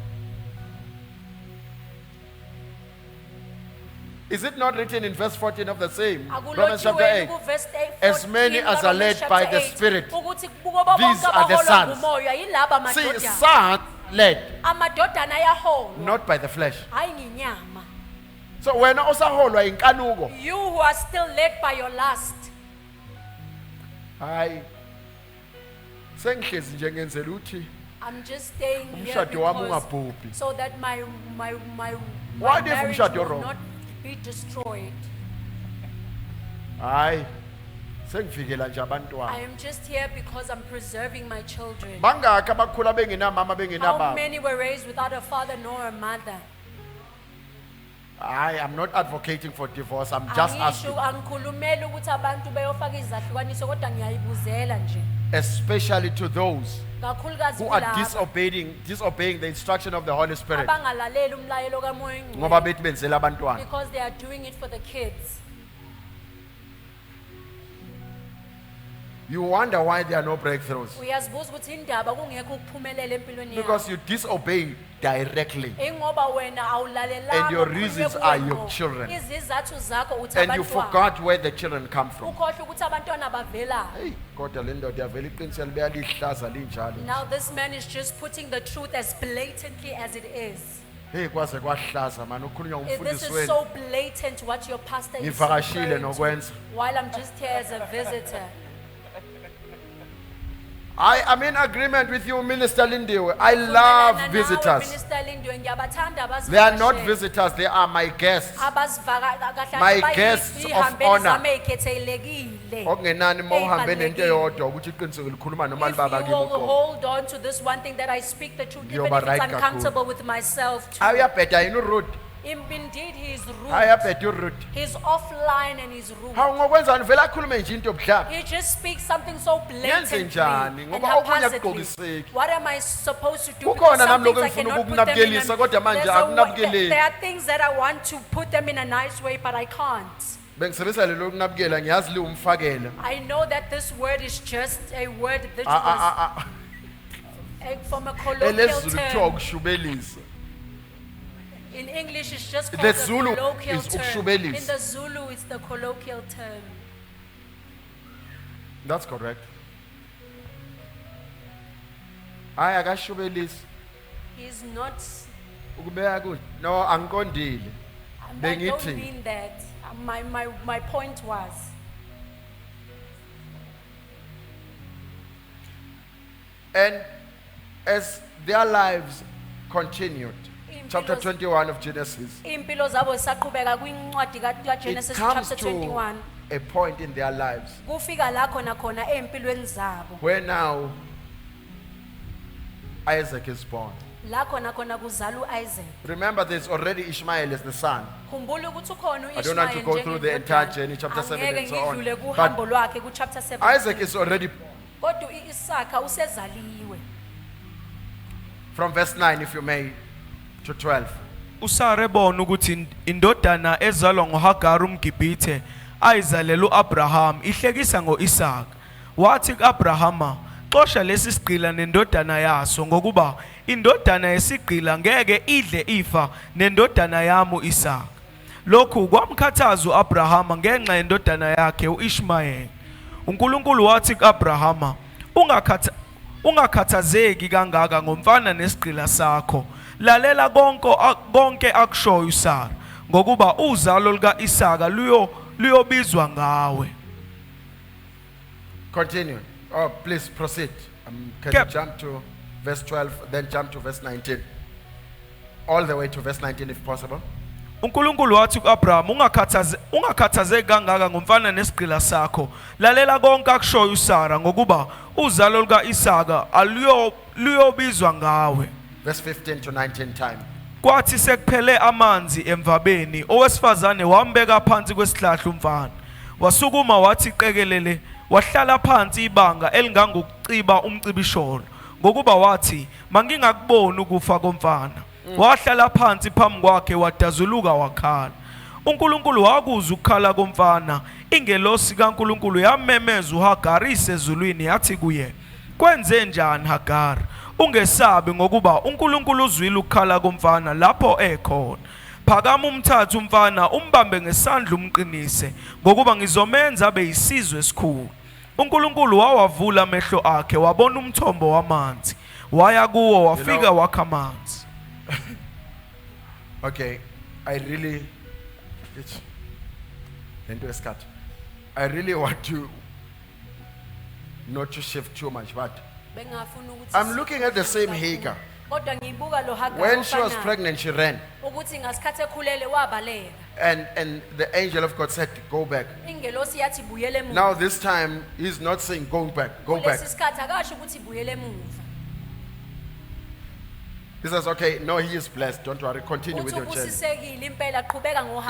Is it not written in verse 14 of the same? Romans chapter
Akulotshiwe
8.
ku verse 8,
As many
14
as are
Romans
led by
chapter
the
8,
Spirit,
ukuthi kubo bonke
these are the
abaholwa
sons.
ngumoya yilaba
See,
amadodana.
sons led,
Amadodana ayaholwa
not by the flesh.
hayi ngenyama.
So when osaholwa inkanuko,
You who are still led by your lust.
hayi sengihlezi nje ngenzela uthi
I'm just staying here
umshado wami
because
ungabhubhi.
so that my
Why do you
marriage
umshado
will
wrong?
not be destroyed.
Hayi sengivikela nje
I
abantwana.
am just here because I'm preserving my children.
Bangakhi abakhula bengenamama
How
bengenababa?
many were raised without a father nor a mother?
I'm not advocating for divorce. I'm just asking,
Angisho angikhulumeli ukuthi abantu beyofaka izahlukaniso kodwa ngiyayibuzela nje.
especially to those
Kakhulukazi
who are
kulabo
disobeying the instruction of the Holy Spirit.
abangalaleli umlayelo kaMoya
Ngoba
Oyingcwele
bethi benzela abantwana.
because they are doing it for the kids.
You wonder why there are no breakthroughs.
Uyazibuza ukuthi indaba kungekho ukuphumelela empilweni
Because
yakho.
you disobey directly.
Ingoba wena awulalelanga
And your
okukhulunywe
reasons
kuwe
are your
ngqo.
children.
Izizathu zakho uthi
And you
abantwana.
forgot where the children come from.
Ukhohlwa ukuthi abantwana bavela.
Hey, kodwa le ndoda yavela iqiniso libeya lihlaza linjalo.
Now this man is just putting the truth as blatantly as it is.
Hey, kwaze kwahlaza man ukhulunywa
This
ngumfundisi
is
wenu.
so blatant what your pastor is
Ngivakashile
referring to,
nokwenza.
while I'm just here as a visitor.
I'm in agreement with you, Minister Lindiwe. I love
Nawe,
visitors.
Minister Lindiwe, ngiyabathanda
They are not
abasivakashele.
visitors, they are my guests.
Kahle
My
kahle
guests of
bayihambeli
honor.
zami ey'khethekile.
Okungenani uma uhambe nento
Ey'balulekile.
eyodwa ukuthi iqiniso ngilikhuluma noma
If you
libaba kimi
will
uqobo.
hold on to this one thing that I speak the truth, even
Ngiyoba
if
right
it's uncomfortable with myself too.
Ayabheda yini uRuth?
Indeed, he is rude.
Ayabheda uRuth.
He's offline and he's rude.
Hawu ngokwenzani vele akhulume nje into yobuhlanga.
He just speaks something so blatantly
njani?
and
Ngoba okunye
haphazardly.
akugqokiseki.
What am I supposed to do?
Kukhona
Because some
nami lokhu
things I
engifuna
cannot put them in
ukukunabukilisa, kodwa manje
there's a way-
akunabukeleki.
there are things that I want to put them in a nice way, but I can't.
Bengisebenzisa lelo kunabukela ngiyazi liwumfakela.
I know that this word is just a word that
Ah,
was from a colloquial
elezulu kuthiwa
term.
ukushubelisa.
In English, it's just
The
called
Zulu
a colloquial
is
term.
ukushubelisa.
In the Zulu, it's the colloquial term.
That's correct. Hayi akashubelisi.
He's not.
Ukubeka kuthi no angikondile.
I don't
Bengithi
mean that. My point was.
and as their lives continued, chapter
Impilo-
21 of Genesis,
Impilo zabo zisaqhubeka kwincwadi
it
kaGenesis
comes
chapter
to
21.
a point in their lives
Kufika la khona empilweni zabo.
where now Isaac is born.
La khona kuzala uIsaac.
Remember, there's already Ishmael as the son.
Khumbula ukuthi ukhona
I don't want to go through the entire journey, chapter 7 and so on.
Angeke ngidlule kuhambo
But
lwakhe ku chapter 7.
Isaac is already
Kodwa iSakha usezaliwe.
from verse 9, if you may, to 12.
uSara ebona ukuthi indodana ezalwa ngoHagari umGibhithe ayizalela uAbraham ihlekisa ngoIsaka. Wathi kuAbrahama, xosha lesi sigqila nendodana yaso ngokuba indodana yesigqila ngeke idle ifa nendodana yami uIsaka. Lokhu kwamkhathaza uAbrahama ngenxa yendodana yakhe uIshmayeli. uNkulunkulu wathi kuAbrahama, ungakhathazeki kangaka ngomfana nesigqila sakho, lalela konke akushoyo uSara ngokuba uzalo lika Isaka luyobizwa ngawe.
Continue. Oh, please proceed. Can you jump to verse 12, then jump to verse 19? All the way to verse 19 if possible.
uNkulunkulu wathi kuAbraham ungakhathazeki kangaka ngomfana nesigqila sakho lalela konke akushoyo uSara ngokuba uzalo lika Isaka luyobizwa ngawe.
Verse 15 to 19 time.
Kwathi sekuphele amanzi emvabeni owesifazane wambeka phansi kwesihlahla umfana wasukuma wathi qekelele wahlala phansi ibanga elingangokuciba umcibisholo ngokuba wathi mangingakuboni ukufa komfana. Wahlala phansi phambi kwakhe wadazuluka wakhala. uNkulunkulu wakuzwa ukukhala komfana. Ingelosi kaNkulunkulu yamemeza uHagari isezulwini yathi kuye, kwenze njani Hagari? Ungesabi ngokuba uNkulunkulu uzwile ukukhala komfana lapho ekhona. Phakama umthatha umfana umbambe ngesandla umqinise ngokuba ngizomenza abe yisizwe esikhulu. uNkulunkulu wawavula amehlo akhe wabona umthombo wamanzi. Waya kuwo wafika wakha amanzi.
Okay, I really want to not to shift too much, but I'm looking at the same Hagar. When she was pregnant, she ran. And the angel of God said, go back. Now this time, he's not saying go back, go back. He says, okay, no, he is blessed. Don't worry, continue with your journey.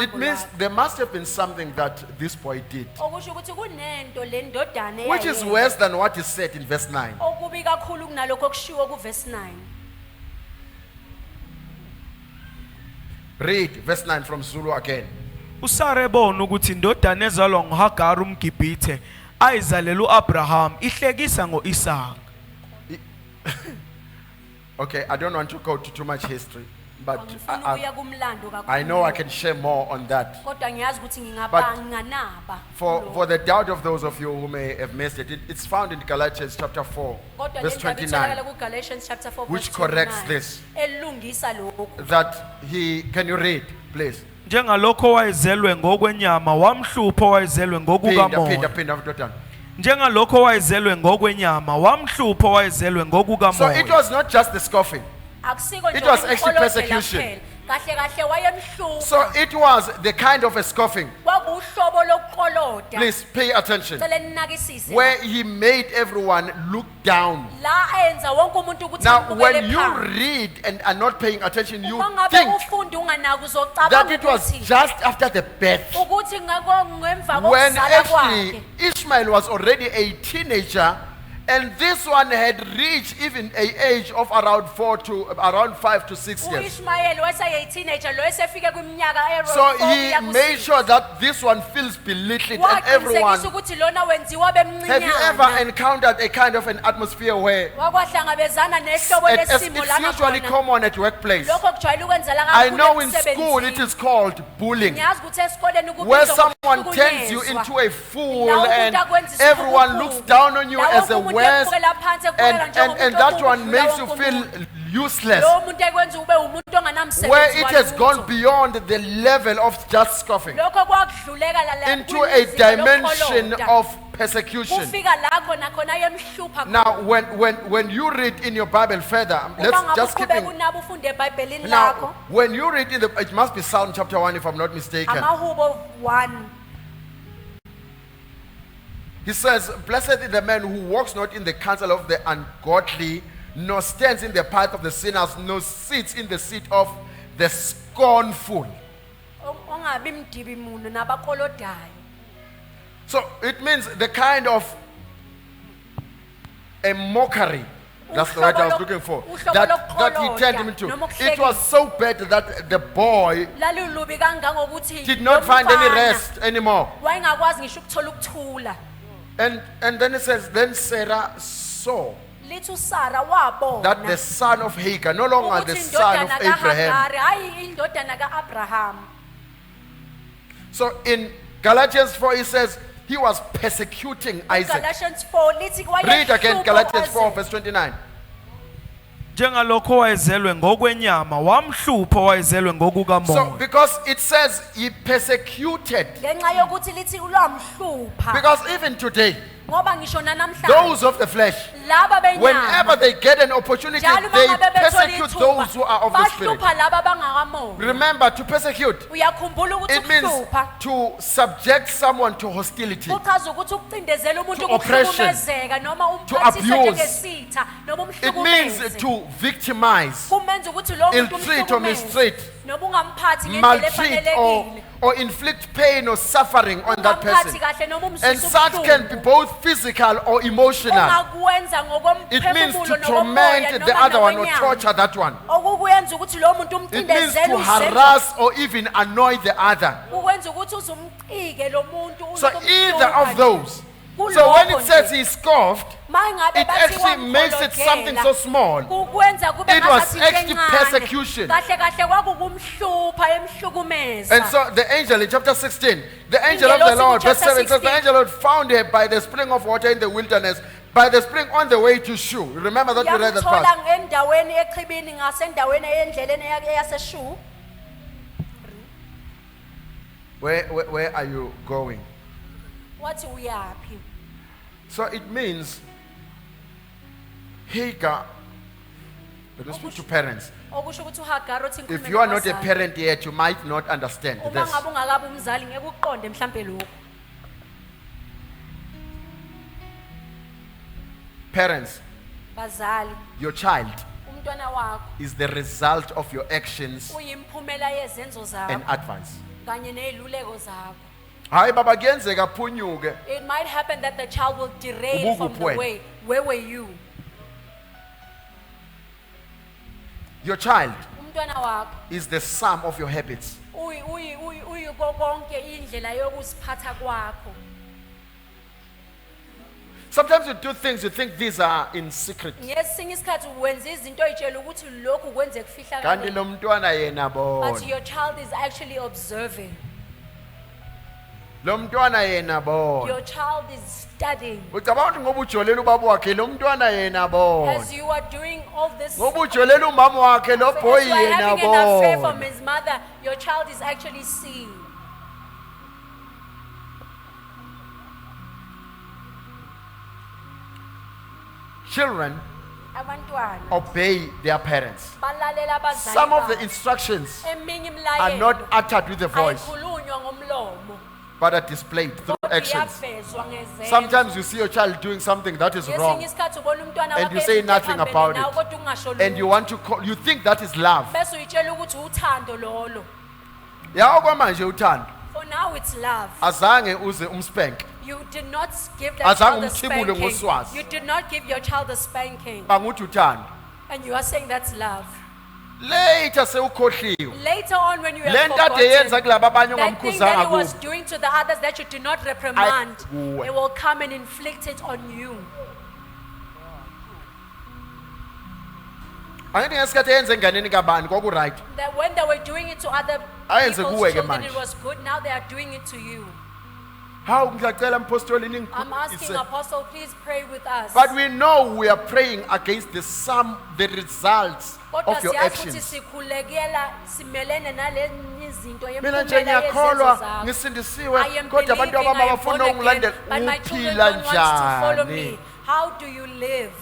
It means there must have been something that this boy did, which is worse than what is said in verse 9. Read verse 9 from Zulu again.
uSara ebona ukuthi indodana ezalwa nguHagari umGibhithe ayizalela uAbraham ihlekisa ngoIsaka.
Okay, I don't want to go to too much history, but I know I can share more on that. But for the doubt of those of you who may have missed it, it's found in Galatians chapter 4, verse 29, which corrects this. That can you read, please?
Njengalokho wayezelwe ngokwenyama wamhlupha wayezelwe ngokukamoya. Njengalokho wayezelwe ngokwenyama wamhlupha wayezelwe ngokukamoya.
So it was not just the scoffing. It was actually persecution. So it was the kind of a scoffing. Please pay attention. Where he made everyone look down. Now when you read and are not paying attention, you think that it was just after the birth. When actually Ishmael was already a teenager, and this one had reached even an age of around 5 to 6 years. So he made sure that this one feels belittled and everyone. Have you ever encountered a kind of an atmosphere where it's usually common at workplace? I know in school it is called bullying, where someone turns you into a fool and everyone looks down on you as a worst, and that one makes you feel useless, where it has gone beyond the level of just scoffing into a dimension of persecution. Now when you read in your Bible further, let's just keep in. Now when you read in it must be Psalm chapter 1 if I'm not mistaken. He says, blessed is the man who walks not in the counsel of the ungodly, nor stands in the path of the sinners, nor sits in the seat of the scornful. So it means the kind of a mockery. That's the word I was looking for. That he turned him into. It was so bad that the boy did not find any rest anymore. And then it says, then Sarah saw that the son of Hagar, no longer the son of Abraham. So in Galatians 4 it says he was persecuting Isaac. Read again Galatians 4 verse 29.
njengalokho wayezelwe ngokwenyama wamhlupha wayezelwe
So
ngokukamoya.
because it says he persecuted.
ngenxa yokuthi lithi ulamhlupha
Because even today,
ngoba ngisho nanamhlanje
those of the flesh,
laba
whenever
benyama
they get an opportunity,
njalo
they
uma ngabe bethola
persecute those who are of the spirit.
bahlupha laba abangakamoya.
Remember, to persecute,
Uyakhumbula ukuthi
it means
ukuhlupha
to subject someone to hostility.
kuchaza ukuthi ukucindezela umuntu
To oppression.
ukuhlukumezeka noma
To
umphathise
abuse.
njengesitha noma
It means
umhlukumeze.
to victimize,
Kumenza ukuthi lo muntu
ill-treat or
umhlukumeze
mistreat,
noma ungamphathi ngendlela
maltreat,
efanelekile.
or inflict pain or suffering on that person.
Ungamphathi kahle noma
And
umzwise
such can be
ubuhlungu.
both physical or emotional.
Ongakwenza
It means to
ngokomphefumulo
torment
nokomoya
the
noma
other one or
nowenyama.
torture that one.
Okukuyenza ukuthi lo muntu
It means
umcindezele
to
uzenze.
harass or even annoy the other.
Ukwenza ukuthi uzumcike lo muntu
So either
uzomhluka
of
nje.
those. So
Kulokho
when it says
nje.
he scoffed,
Mangabe
it
bathi
actually makes it something so small.
kukwenza kube
It was
ngathi
actually
nje
persecution.
kahle kahle kwakukumhlupha emhlukumeza.
And so the angel in chapter 16, the angel of the
Ingelosi
Lord, verse
chapter
7 says, the
16.
angel of the Lord found her by the spring of water in the wilderness, by the spring on the way to Shur. Remember that we read that
Yamthola
part.
endaweni echibini ngasendaweni endleleni yaseshu.
Where are you going?
Wathi uyaphi?
So it means Hagar, let us speak to parents.
Okusho ukuthi uHagar uthi
If
ngikhulume
you are not a
nabazali.
parent yet, you might not understand
Uma
this.
ngabe ungakabi umzali ngeke uqonde mhlambe lokho.
Parents,
Bazali,
your child
umntwana wakho
is the result of your actions
uyimphumela yezenzo
and
zakho
advice.
kanye neziluleko zakho.
Hayi baba kuyenzeka phunyuke.
It might happen that the child will derail from the
Ubukuphi
way. Where were you?
Your child
Umntwana wakho
is the sum of your habits.
uyiko konke indlela yokuziphatha kwakho.
Sometimes you do things you think these are in secret.
Ngesinye isikhathi wenza izinto oyitshela ukuthi lokhu kwenze
Kanti
kufihlakala.
lo mntwana yena
But
bona.
your child is actually observing.
Lo mntwana yena bona.
Your child is studying.
Ucabanga ukuthi ngoba ujolela ubaba wakhe lo mntwana yena bona.
As you are doing all this,
Ngoba ujolela umama wakhe lo
as
boy
you are
yena
having an affair from
bona.
his mother, your child is actually seeing.
Children
Abantwana
obey their parents.
balalela abazali
Some of the
babo.
instructions
Eminye
are
imilayezo
not uttered with the voice,
ayikhulunywa ngomlomo,
but are displayed through
kodwa
actions.
iyavezwa ngezenzo.
Sometimes you see your child doing something that is
Ngesinye
wrong,
isikhathi ubona umntwana
and you
wakho
say
ezinto
nothing
ezihambene
about
nawe,
it.
kodwa ungasho
and you
lutho.
want to call, you think that is love.
Bese uyitshela ukuthi uthando lolo.
Ya okwamanje uthando
For now it's love.
azange uze umspank.
You did not give
Azange
that child a
umthibule
spanking.
ngoswazi.
You did not give your child a spanking.
Banguthi uthando.
And you are saying that's love.
Later sewukhohliwe.
Later on when you
Le
have
nto ade yenza
forgotten,
kulabo abanye
that thing
ongamkhuzanga
that he was
kubo.
doing to the others that you did not reprimand,
kuwe.
it will come and inflict it on you.
Angithi ngesikhathi yenza enganeni kabani kwaku right.
That when they were doing it to other
Ayenze
people's
kuwe ke
children,
manje.
it was good. Now they are doing it to you.
How ngiyacela mpostoli
I'm asking Apostle, please pray with us.
But we know we are praying against the results
Kodwa
of your
siyazi ukuthi
actions.
sikhulekela simelene nalezi zinto
Mina nje
yemphumela yezenzo
ngiyakholwa
zakho.
ngisindisiwe
I am
kodwa abantu
believing,
abami
I am
abafuna
born again,
ungilandela
but my children
uphila
don't want to follow me.
njani.
How do you live?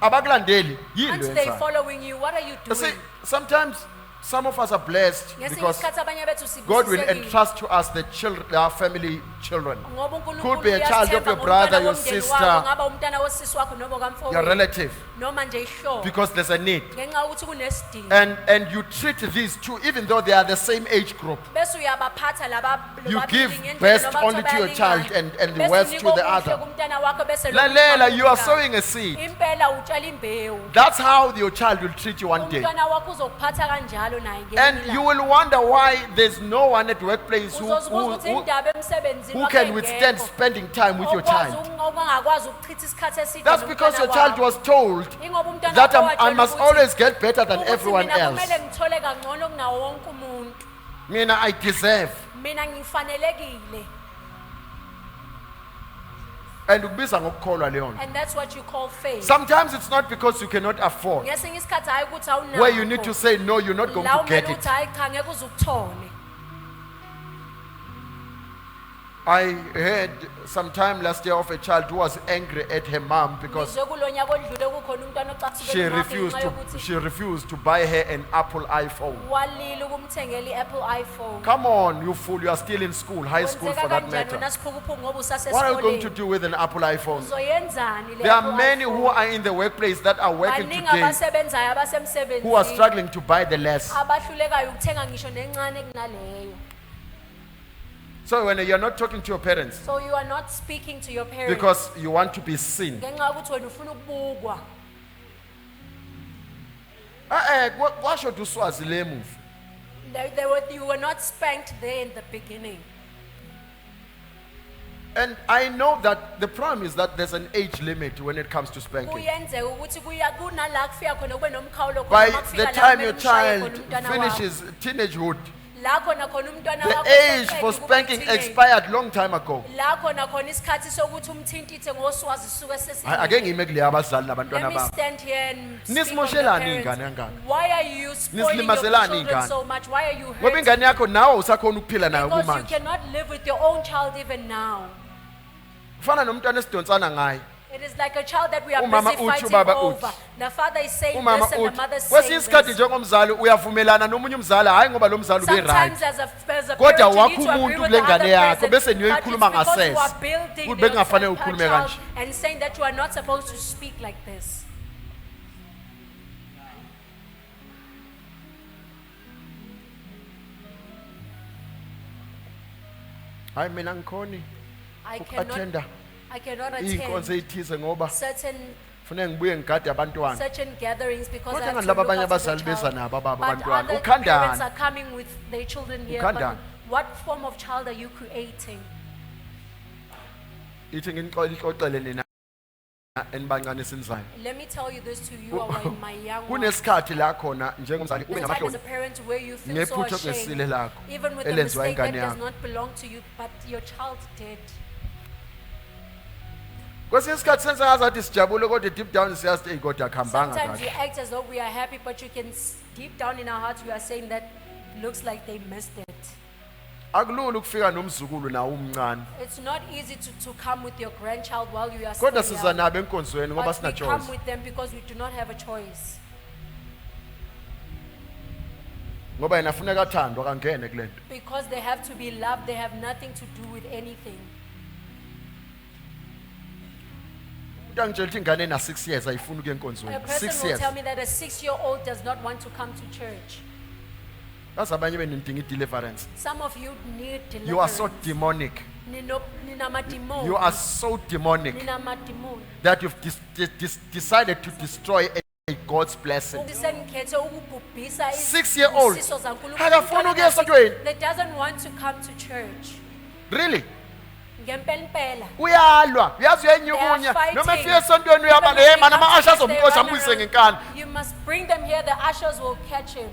Abakulandeli yini
Aren't
lo
they
yenzayo?
following you? What are you
You see,
doing?
sometimes some of us are blessed
Ngesinye
because
isikhathi abanye bethu
God will
sibusisekile.
entrust to us the children, our family children.
Ngoba uNkulunkulu
Could be a child of
uyasithemba
your
ngomntwana
brother, your
womndeni
sister,
wakho, ngaba umntana wesisi wakho noma
your
kamfowethu,
relative,
noma nje ihlobo.
because there's a need.
Ngenxa yokuthi kunesidingo.
And you treat these two, even though they are the same age group.
Bese uyabaphatha laba
You
lobabili
give
ngendlela
best
noma
only to your
bayalingana.
child and the
Bese
worst
unika
to the
okuhle
other.
kumntana wakho bese lo
Lalela, you are
kumntana
sowing a seed.
impela utshala imbewu.
That's how your child will treat you one day.
Umntwana wakho uzokuphatha kanjalo naye ngelinye
And
ilanga.
you will wonder why there's no one at workplace
Uzozibuza ukuthi indaba emsebenzini
who
wakho
can withstand
engekho.
spending time with your child.
Ongakwazi ukuchitha isikhathi eside
That's
nomntwana
because your child
wakho.
was told
Ingoba umntwana
that
wakho
I
watshelwa
must
ukuthi-
always get better than
ukuthi
everyone
mina
else.
kumele ngithole kangcono kunawo wonke umuntu.
Mina, I deserve.
Mina ngifanelekile.
And ukubiza ngokukholwa leyo nto.
And that's what you call faith.
Sometimes it's not because you cannot afford.
Ngesinye isikhathi hayi ukuthi awunakho.
Where you need to say no, you're not going
La
to get
umele
it.
uthi hayi cha ngeke uze ukuthole.
I heard sometime last year of a child who was angry at her mom because
Ngizwe kulonyaka odlule kukhona umntwana ocasukela
she refused to buy her an Apple iPhone.
walile ukumthengela i-Apple iPhone.
Come on, you fool, you are still in school, high school
Kwenzeka
for that
kanjani
matter.
wena siphukuphuku ngoba
What are you going to
usasesikoleni?
do with an Apple iPhone?
Uzoyenzani le
There are
Apple
many
iPhone?
who are in the workplace that are working
Baningi
today
abasebenzayo abasemsebenzini
who are struggling to buy the less.
abahlulekayo ukuthenga ngisho nencane kunaleyo.
So when you're not talking to your parents
So you are not speaking to your parents
because you want to be seen.
ngenxa yokuthi wena ufuna ukubukwa.
Washo uswazi le move.
You were not spanked there in the beginning.
And I know that the problem is that there's an age limit when it comes to spanking.
Kuyenzeka ukuthi kunala kufika khona kube nomkhawulo khona
By
uma kufika
the
la
time
kumele
your
umshaye
child
khona umntwana wakho.
finishes teenagehood,
La khona khona umntwana
the
wakho
age
eseqede
for
ukuba
spanking
teenage.
expired long time ago.
La khona khona isikhathi sokuthi umthintithe ngoswazi suke
Ake
sesincane.
ngime kule abazali
Let
nabantwana
me
babo.
stand here and speak on the
Nismoshelani ingane
parents.
yangane?
Why are you spoiling your
Nislimazelani
children
ingane?
so much? Why are you
Ngoba
hurting
ingane yakho nawe usakhona ukuphila nayo
Because you
kumanje.
cannot live with your own child even now.
Kufana nomntwana esidonsana ngaye.
It is like a child that we are
Umama
busy
uthi,
fighting
ubaba
over.
uthi.
The father is saying
Umama
this and the
uthi,
mother is
kwesinye
saying
isikhathi
this.
njengomzali uyavumelana nomunye umzali hayi ngoba lo mzali ube
Sometimes
right.
as a
Kodwa
parent, you
wakho
need to agree
umuntu
with
kule
the
ngane
other
yakho
person,
bese
but
niyoyikhuluma
it's because you
ngasese.
are building
Ukuthi
the
bekungafanele
her
ukhulume
child
kanje.
and saying that you are not supposed to speak like this.
Hayi mina ngikhoni
I
uku-attenda
cannot
iy'nkonzo
attend
ey'thize ngoba
certain
kufanele ngibuye ngigade abantwana.
gatherings because I
Kodwa
have
ngani
to
laba
look
abanye
after the
abazali beza
child.
nabo ababo
But
abantwana?
other
Ukhandani?
parents are coming with their children here. But
Ukhandani?
what form of child are you creating?
Ithi nginixoxele nina enibancane sinizayo.
Let me tell you this to you, who are in my young ones.
Kunesikhathi la khona njengomzali ube
The time as a
namahloni
parent where you feel so
ngephutha
ashamed,
okusile lakho
even with the
elenziwa
mistake that
ingane
does
yakho.
not belong to you, but your child did.
Kwesinye isikhathi senza ngazathi sijabule kodwa deep down siyazi hey kodwa akhambanga
Sometimes we
kahle.
act as though we are happy, but you can deep down in our hearts we are saying that looks like they missed it.
Akulula ukufika nomzukulu nawo umncane.
It's not easy to come with your grandchild while you are still
Kodwa siza
young.
nabo enkonzweni ngoba
But
sina
we come
choice.
with them because we do not have a choice.
Ngoba yena afuneka athandwa kangene kulento.
Because they have to be loved, they have nothing to do with anything.
Utangitshela ukuthi ingane ena 6 years ayifuni ukuya
A
enkonzweni.
person
6
will
years.
tell me that a 6-year-old does not want to come to church.
Bazi abanye benu nidinga deliverance.
Some of you need deliverance.
You are so demonic.
Ninamadimoni.
You are so demonic
Ninamadimoni.
that you've decided to destroy a God's blessing.
Usenikhethe ukubhubhisa
6-year-old.
izifiso zaNkulunkulu.
Akafuni ukuya esontweni.
That doesn't want to come to church.
Really?
Ngempela.
Uyalwa, uyazi uyenyukunya. Noma efika esontweni uyabala hey mana ama-usher azomxosha ambuyise ngenkani.
You must bring them here, the ushers will catch him.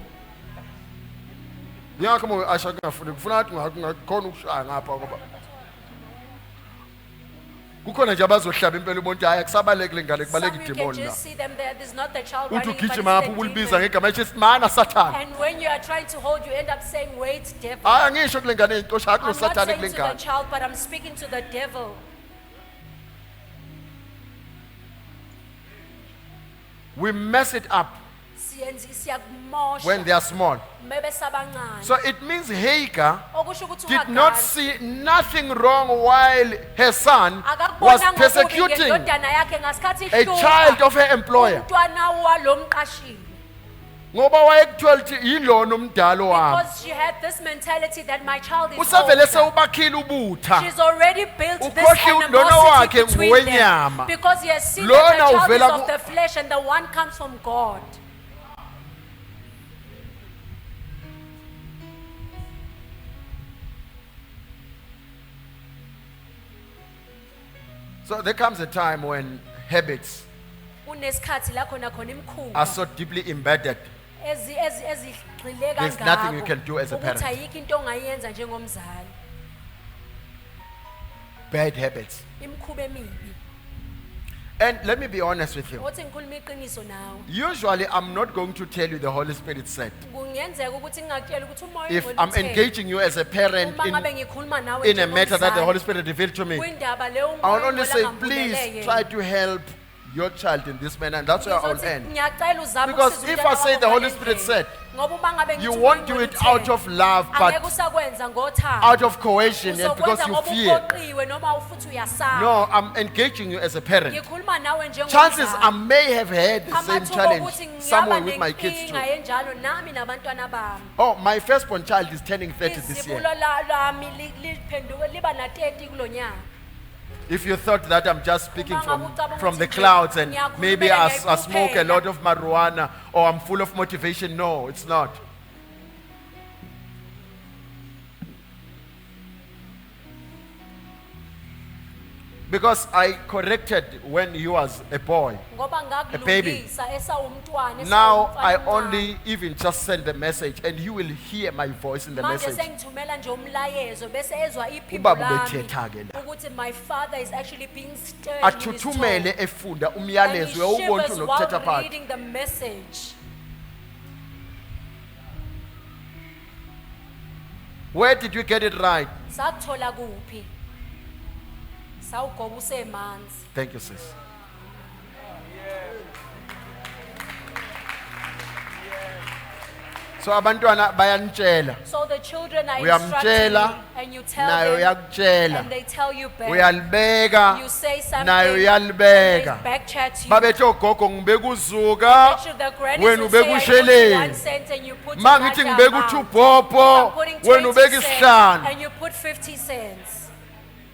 Ngiyakho uma usher kungafuni kufuna ukuthi ngakhona ukushaya ngapha ngoba kukhona nje abazohlaba impela ubonto hayi akusabalekile ngane kubaleka
Some you can
idemoni la.
just see them there. There's not the child
Uthi
running, but
ugijima
it's
ngapha
the
ubulibiza
demon.
ngegama elithi mana sathana.
And when you are trying to hold, you end up saying, wait, devil.
Hayi angisho kule ngane eyixosha
I'm
hayi
not
kunosathane
saying
kule
to the
ngane.
child, but I'm speaking to the devil.
We mess it up when they are small. So it means Hagar did not see nothing wrong while her son was persecuting a child of her employer. Ngoba wayekuthola ukuthi yilona umdalo wami.
Because she had this mentality that my child is
Usavele
older.
sewubakhile ubutha.
She's already built this
Ukhohle lona wakhe
animosity between them.
ngwenyama.
Because he has seen
Lona
that the child
uvela
is of the flesh and the one comes from God.
So there comes a time when habits
Kunesikhathi la khona khona imikhuba
are so deeply embedded.
ezigxile
There's nothing you can do as a parent.
ukuthi ayikho into ongayenza njengomzali.
bad habits.
imikhuba emibi.
And let me be honest with you.
Othi ngikhuluma iqiniso nawe.
Usually, I'm not going to tell you the Holy Spirit said.
Kungenzeka ukuthi ngingakutshela ukuthi umoya
If
ongcwele
I'm
utheni.
engaging you as a parent
Uma ngabe ngikhuluma nawe
in a matter that the
njengomzali,
Holy Spirit revealed to me,
kwindaba leyo
I will
umoya
only
ongcwele
say,
angangivulele
please
yena.
try to help your child in this manner. And that's where I'll
Ngizothi
end.
ngiyacela uzame
Because
ukusiza
if
umntwana
I say
wakho
the Holy
ngale
Spirit
ndlela.
said,
Ngoba uma ngabe
you
ngithi
won't
umoya
do
ongcwele
it out
utheni,
of love,
angeke
but
usakwenza ngothando.
out of coercion and because
Uzokwenza
you
ngoba
fear.
uphoqiwe noma futhi uyasaba.
No, I'm engaging you as a parent.
Ngikhuluma nawe
Chances I
njengomzali.
may have had the same
Amathuba
challenge
okuthi ngiyaba
somewhere with my kids too.
nenkinga enjalo nami nabantwana bami.
Oh, my firstborn child is turning 30 this year.
Izibulo lami liphenduke liba na 30 kulo nyaka.
If you thought that I'm just speaking from the clouds and maybe I smoke a lot of marijuana or I'm full of motivation, no, it's not. Because I corrected when he was a boy.
Ngoba
baby.
ngakulungisa esawumntwana.
Now
esawumfana
I
omncane.
only even just send the message and you will hear my voice in the
Manje
message.
sengithumela nje umlayezo bese ezwa iphimbo
Ubaba
lami
ubethetha-ke la.
ukuthi my father is actually being stirred in his
Athuthumele
tone.
efunda
And he
umyalezo wawubona
shivers
nokuthetha
while
phakathi.
reading the message.
Where did you get it right?
Sakuthola kuphi? Sawugoba usemanzi.
Thank you, sis. So abantwana bayanitshela,
So the children are
uyamtshela,
instructing you and you tell
nayo
them
yakutshela,
and they tell you back.
uyalibeka,
You say something
nayo
and they
iyalibeka.
back chat you.
Babethi ogogo ngibeka uzuka,
Make sure the grannies
wena
will
ubeka
say, I put
usheleni.
1 cent and you put
Ma
a
ngithi
larger
ngibeka
amount.
uthubhopho,
I'm putting
wena
20
ubeka
cents
isihlanu.
and you put 50 cents.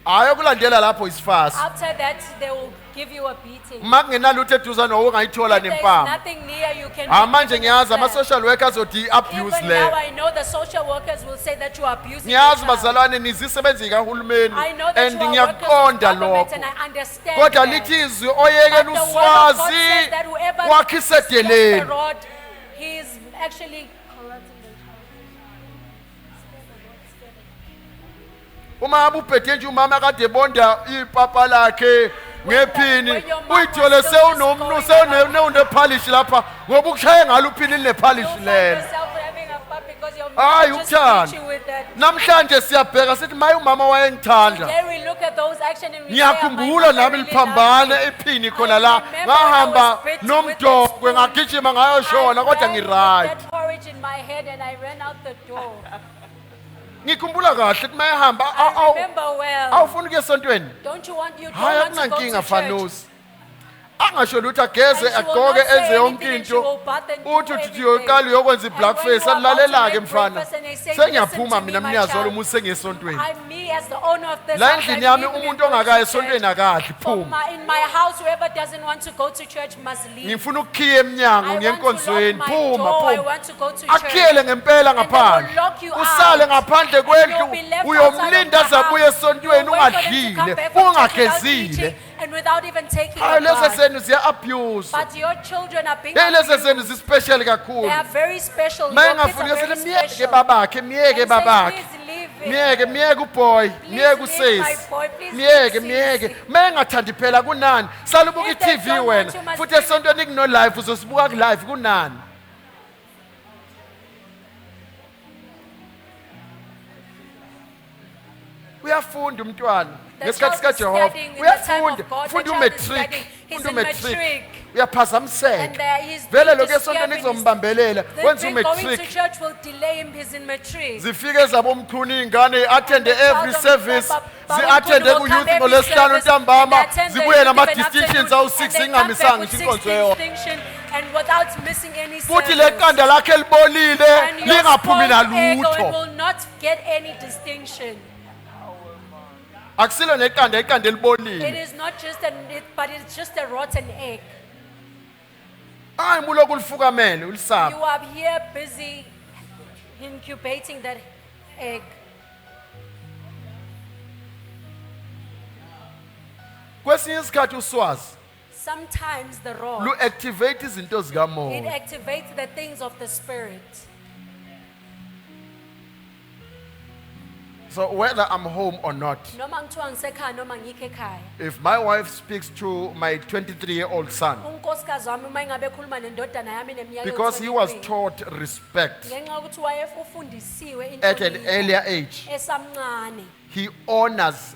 Hayi kulandela lapho isifasi.
After that, they will give you a beating.
Ma kungenalutho eduzane ongayithola
If there's
nempama.
nothing near, you can
Ah
be
manje
given
ngiyazi
a slap.
ama-social workers othi abuse
Even now,
le.
I know the social workers will say that you are abusing the
Ngiyazi
child.
bazalwane nizisebenzi kahulumeni
I know that
and
you are workers of
ngiyakuqonda
government
lokho.
and I understand
Kodwa
that.
lithi izwi oyekela
But the word of God
uswazi
says that whoever
wakhe
steps the
isedeleni.
rod, he is actually corrupting the child.
Uma ubuphethe nje umama kade bonda ipapa lakhe ngephini
when your mom
uyithole
was still just going
sewunephalish lapha ngoba ukushaye ngalo uphini linephalish
You find
lelo.
yourself having a fight because your
Hayi
mom just
uthando.
beat you with that.
Namhlanje siyabheka sithi maye umama wayengithanda.
Then we look at those actions and we say, "Oh, my
Ngiyakhumbula
mother
nami
really
liphambana
loved me."
ephini khona la
I remember
ngahamba
I was bitten with that
nomdokwe
spoon.
ngagijima ngayoshona kodwa
I ran with
ngiright.
that porridge in my head and I ran out the door.
Ngikhumbula kahle ukuthi mayehamba
I remember well.
awufuni ukuya esontweni.
Don't you want, you don't
Hayi
want to go
akunankinga
to church?
fanusi. Angasho lutho ageze
And she will
agqoke
not say
enze yonke
anything and she
into
will bath and do
uthi
everything.
uyoqala uyokwenza
And
i-black
when
face
you are about to
alilalela-ke
make
mfana
breakfast and they say,
sengiyaphuma
"Listen to
mina
me, my
mnyazolo
child.
uma usengesontweni
I'm me as the owner of this
la
house.
endlini
I
yami
believe in
umuntu
going to
ongakayi
church.
esontweni akadli
For
phuma
in my house, whoever doesn't want to go to church must leave.
ngifuna ukukhiya emnyango
I
ngiye
want to lock
enkonzweni
my
phuma
door. I
phuma
want to go to church.
akhiyele ngempela
And they
ngaphandle
will lock you
usale
out.
ngaphandle
And
kwendlu
you'll be left
uyomlinda
outside
aze
of the
abuye
house.
esontweni
You'll wait for them to
ungadlile
come back from church without
ungagezile
eating and without even taking
hayi
a
lezi
bath.
zenu ziya-abuse
But your children are being
hey lezi
abused.
zenu zispecial
They
kakhulu
are very special.
uma
Your kids
engafuni
are very
sithi miyeke
special.
babakhe miyeke
And say,
babakhe
"Please leave it.
miyeke uboy
Please
miyeke
leave my
usesi
boy. Please
miyeke
leave
miyeke
Sisi."
uma engathandi phela kunani salubuka
If they
i-tv
don't
wena
want you, must
futhi
leave.
esontweni kuno-live uzosibuka ku-live kunani uyafunda umntwana
The
ngesikhathi
child is
sikajehova
studying in the time
uyafunda
of God. The
funda
child is
umatric
studying. He's
funda
in
umatric
matric. And
uyaphazamiseka
he's
vele
being
lokhu
disturbed
esontweni
in his-
kuzombambelela wenza
Then going to
umatric
church will delay him. He's in matric.
zifike zabomkhuni iy'ngane attende
The
every
child of
service
Baba
zi-attende
Mkhulu will come
ku-youth
every
ngolwesihlanu
service
ntambama
and attend the
zibuye
youth even
nama-distinctions
afternoon,
awu-6
and they come
ingamisanga
back with
ngisho
6
inkonzo yona
distinction and without missing any
futhi le
service.
qanda lakhe libolile
And your
lingaphumi
spoiled ego
nalutho
will not get any distinction.
akusilo neqanda iqanda
It
elibolile
is not just but it's just a rotten egg.
hayi muloku ulifukamele ulisapha
You are here busy incubating that egg.
kwesinye isikhathi uswazi
Sometimes the rod,
lu-activate izinto
it
zikamoya
activates the things of the spirit.
So whether I'm home or not,
noma ngithiwa ngisekhaya noma ngikho ekhaya.
if my wife speaks to my 23-year-old son,
Unkosikazi wami uma ingabe ekhuluma nendodana yami neminyaka
because he was
ewu-23,
taught respect
ngenxa yokuthi ufundisiwe
at an
inhlonipho
earlier age,
esamncane.
he honors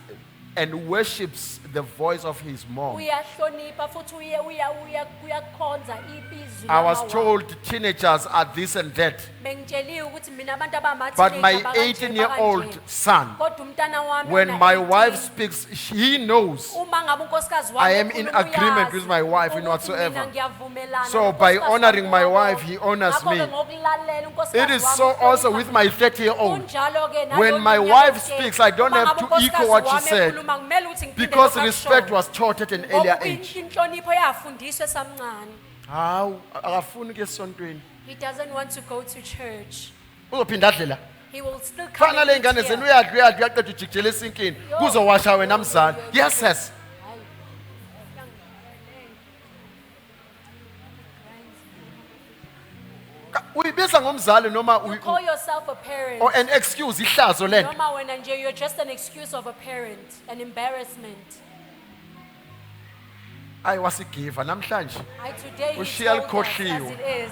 and worships the voice of his mom.
Uyahlonipha futhi uyakhonza ibizwi
I was
lamawa.
told teenagers are this and that,
Bengitsheliwe ukuthi mina abantu abamathi
but my
teenager bakanje,
18-year-old
bakanje.
son,
Kodwa umntana wami
when
ona
my
18,
wife speaks, he knows.
uma ngabe unkosikazi
I
wami
am in
ekhuluma
agreement
uyazi
with my wife in
ukuthi
whatsoever.
mina ngiyavumelana
So by
nonkosikazi
honoring my
wami
wife,
ngakho.
he honors
Ngakho-ke
me.
ngokulalela unkosikazi
It is
wami
so also
uhlonipha
with my 30-year-old.
kunjalo-ke
When
nalo
my
minyaka
wife
yonke,
speaks, I don't
uma
have
ngabe
to
unkosikazi
echo what she
wami
said,
ekhuluma, kumele ukuthi ngiphinde
because
lokhu
respect
akushoyo.
was taught at an earlier
Ngoba
age.
inhlonipho yafundiswa esamncane.
Hawu, akafuni ke esontweni.
He doesn't want to go to church.
Uzophinda adlela.
He will still come
Fana
and
le
eat
ngane
here.
zenu uyadla uyaqeda ujikijela esinkini. Kuzowasha wena mzali. Yes, yes. Uyibiza ngomzali noma
You call yourself a parent.
or an excuse ihlazo lento.
Noma wena nje, you're just an excuse of a parent, an embarrassment.
Ayi wasigiva namhlanje.
I today he
Ushiya
told us
likhohliwe.
as it is.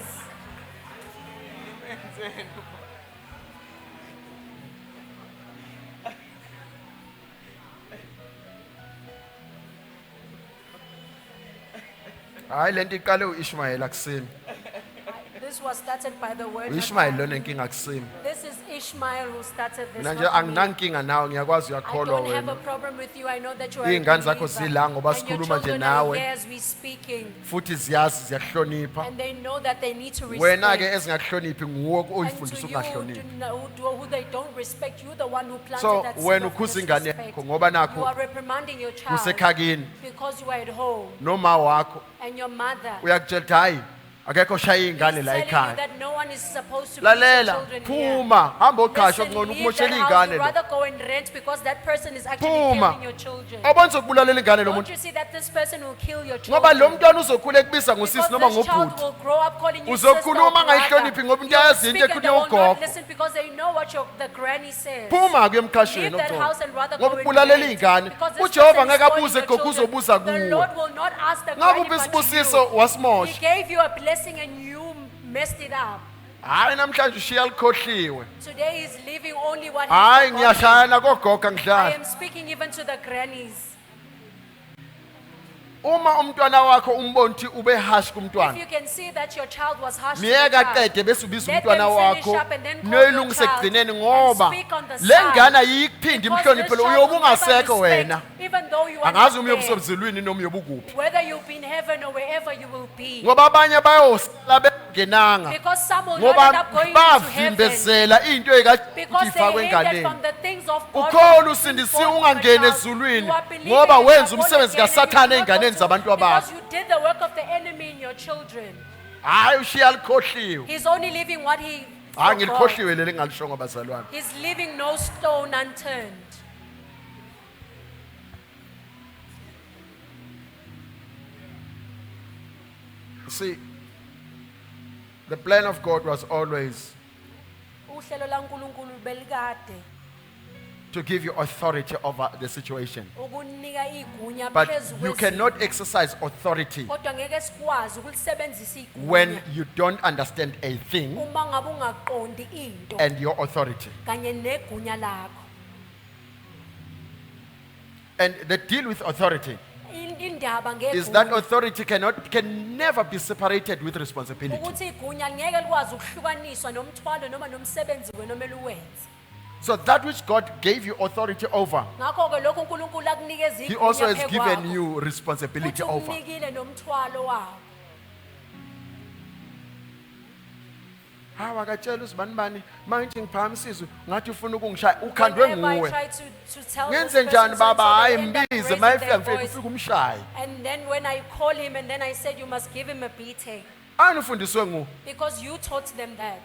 Hayi lento iqale uIshmael akusimi.
This was started by the word.
uIshmael
of God.
lona inkinga akusimi.
This is Ishmael who started this.
Mina nje
not me.
anginankinga nawe ngiyakwazi
I
uyakholwa
don't have a
wena.
problem with you. I know that you are a
Iy'ngane zakho
believer.
zila ngoba
And your
sikhuluma nje
children are
nawe.
here as we speaking.
Futhi ziyazi ziyakuhlonipha.
And they know that they need to
Wena ke
respect.
ezingakuhloniphi nguwe
And to
oyifundisa
you
ukungahloniphi.
who they don't respect, you the one who planted
So
that seed
wena
of
ukhuza ingane
disrespect.
yakho ngoba
You
nakho
are reprimanding your child
kusekhakini
because you are at home
noma wakho
and your mother
uyakutshela ukuthi hayi akekho shaya
is
iy'ngane la
telling you
ekhaya.
that no one is supposed to beat your
Lalela,
children here.
phuma, hamba oqasha
Listen,
kungcono
leave
ukumoshela
that house.
iy'ngane
You
lo.
rather go and rent because that person is actually
Phuma.
killing your children.
Awubona uzokubulalela ingane lo
Don't
muntu.
you see that this person will kill your
Ngoba lo
children?
mntwana uzokhula ekubiza
Because
ngosisi noma
this child
ngobhuti.
will grow up calling you sister or
Uzokhuluma
brother.
angayihloniphi ngoba into
You will
ayazi into
speak and they
ekhulunywa
will not
ugogo.
listen because they know what the granny says.
Phuma ke
Leave
emkhashweni
that house and rather go
ngoba
and
ubulalela
rent.
iy'ngane.
Because this
uJehova
person is
ngeke
calling
abuze
your
gogo
children.
uzobuza
The
kuwe.
Lord will not ask the
Ngabe
granny
uphi
but
isibusiso
you. He
wasimosha.
gave you a blessing and you messed it up.
Hayi namhlanje ushiya likhohliwe.
Today he's leaving only what
Hayi
he's forgotten.
ngiyashayana kogogo
I
ngidlala.
am speaking even to the grannies.
Uma umntwana wakho umbona ukuthi ube harsh
If
kumntwana.
you can see that your child was harsh to the
Miyeka
child,
qede bese ubiza
let
umntwana
them finish
wakho
up and then call your
noyilungise
child
ekugcineni
and
ngoba
speak on the
le
side.
ngane ayikuphindi
because
imhloniphe
this
lo
child
uyobe
will never
ungasekho
respect,
wena.
even though you are
Angazi
not
uyobe
there.
usemzilweni noma uyobe ukuphi.
Whether you'll be in heaven or wherever you will be.
Ngoba abanye bayosala bengenanga.
Because some will not
Ngoba
end up going into heaven.
bavimbezela into eyikade
Because they
ifakwe
hated
enganeni.
from the things of God.
Ukhona usindisiwe ungangeni ezulwini ngoba wenza umsebenzi kaSathane ey'nganeni zabantu
Because
abakho.
you did the work of the enemy in your children.
Hayi ushiya likhohliwe.
He's only leaving what he
Hayi
forgot.
ngilikhohliwe leli engalishongo bazalwane.
He's leaving no stone unturned.
See, the plan of God was always
Uhlelo laNkulunkulu belikade
to give you authority over the situation.
ukunika igunya
But
phezu
you
kwesimo.
cannot exercise authority
Kodwa ngeke sikwazi ukulisebenzisa
when
igunya
you don't understand a thing
uma ngabe ungaqondi into
and your authority.
kanye negunya lakho.
And the deal with authority
Indaba
is that
ngegunya
authority can never be separated with responsibility.
ukuthi igunya ngeke likwazi ukuhlukaniswa nomthwalo noma nomsebenzi wenomela uwenze.
So that which God gave you authority over,
Ngakho ke lokho uNkulunkulu akunikeza
He also
igunya
has
phezu
given
kwakho.
you responsibility
Futhi
over.
umnikile nomthwalo wawo.
Hawu akatshela usibani bani mangithi ngiphakamisizwe ngathi ufuna ukungishaya ukhandwe
Whenever I
nguwe.
try to tell this
Ngenze njani
person
baba
so
hayi
they end up
mbize
raising
mayefika
their
ngifike
voice.
ufike umshaye.
And then when I call him and then I said you must give him a beating
Anifundiswe ngu.
because you taught them that.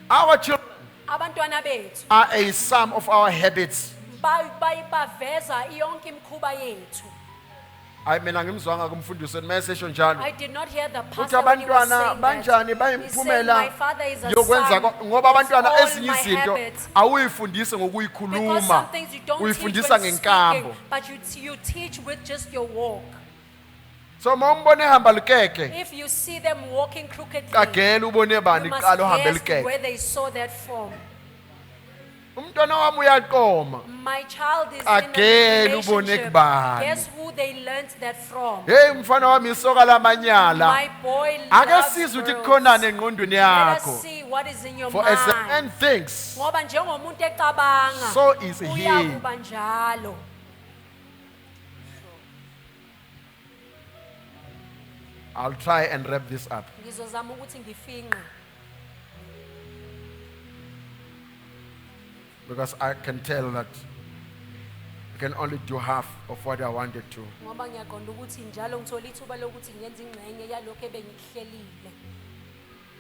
Our children
Abantwana bethu
are a sum of our habits.
baveza yonke imikhuba yethu.
Hayi mina ngimzwanga kumfundisi mesesho njalo.
I did not hear the
Uthi
pastor when he was
abantwana
saying that.
banjani
He said,
bayimphumela
my father is a
yokwenza
son.
ngoba abantwana
It's all
ezinye
my
izinto
habits.
awuyifundisi
Because
ngokuyikhuluma,
some things you don't teach
uyifundisa
when
ngenkambo.
speaking, but you teach with just your walk.
So mawumbona ehamba likeke,
If you see them walking crookedly,
kagela ubone bani
you must
qala uhambe
guess
likeke.
where they saw that from.
Umntwana wami uyaqoma.
My child is in
Again,
a
ubone
relationship.
kubani.
Guess who they learned that from?
Hey mfana wami isoka lamanyala.
My boy
Ake
loves
sizwe ukuthi
girls.
kukhonani engqondweni
Let
yakho.
us see what is in your
For as the man
mind.
thinks,
Ngoba njengomuntu ecabanga,
so is he.
uyakuba njalo.
I'll try and wrap this up.
Ngizozama ukuthi ngifinqe
Because I can tell that I can only do half of what I wanted to.
ngoba ngiyaqonda ukuthi njalo ngithola ithuba lokuthi ngenze ingxenye yalokho ebengikuhlelile.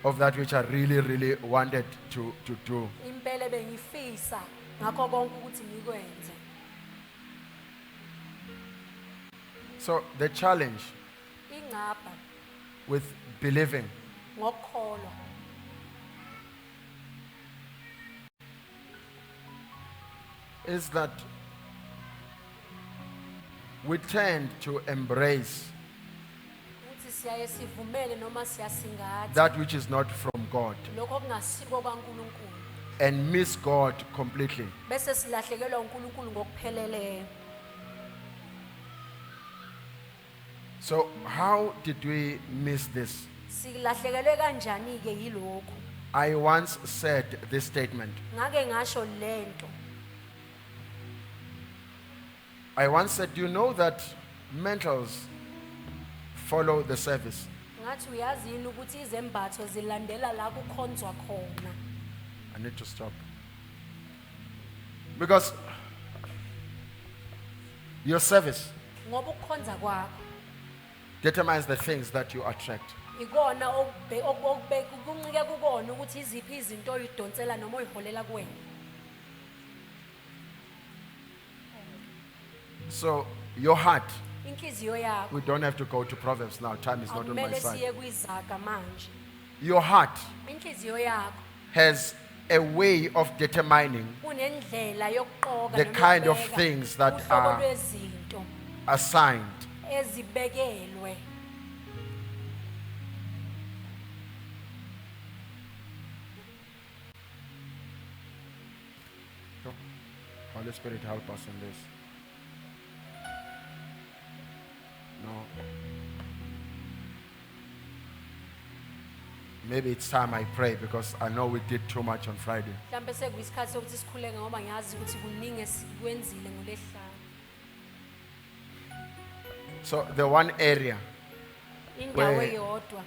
Of that which I really, really wanted to do.
Impela bengifisa ngakho konke ukuthi ngikwenze.
So the challenge
Ingcapha
with believing
ngokukholwa
is that we tend to embrace
ukuthi siyaye sivumele noma siyasingatha
that which is not from God
lokho kungasiko kwaNkulunkulu
and miss God completely.
bese silahlekelwa uNkulunkulu ngokupheleleyo.
So how did we miss this?
Silahlekelwe kanjani ke yilokho?
I once said this statement.
Ngake ngasho lento.
I once said, you know that mantles follow the service.
Ngathi uyazi yini ukuthi izembatho zilandela la kukhonzwa khona.
I need to stop. Because your service
Ngoba ukukhonza kwakho
determines the things that you attract.
ikona kuncike kukona ukuthi iziphi izinto oyidonsela noma oyiholela kuwena.
So your heart,
Inhliziyo yakho
we don't have to go to Proverbs now. Time is not on my
akumele
side.
siye kwizaga manje.
Your heart
Inhliziyo yakho
has a way of determining
kunendlela yokuqoka
the
noma
kind of
yokubeka
things that
uhlobo
are
lwezinto
assigned.
ezibekelwe.
Holy Spirit, help us in this. No. Maybe it's time I pray because I know we did too much on Friday.
Mhlambe sekuyisikhathi sokuthi sikhuleke ngoba ngiyazi ukuthi kuningi esikwenzile ngoLwesihlanu.
So the one area
Indawo
Where-
eyodwa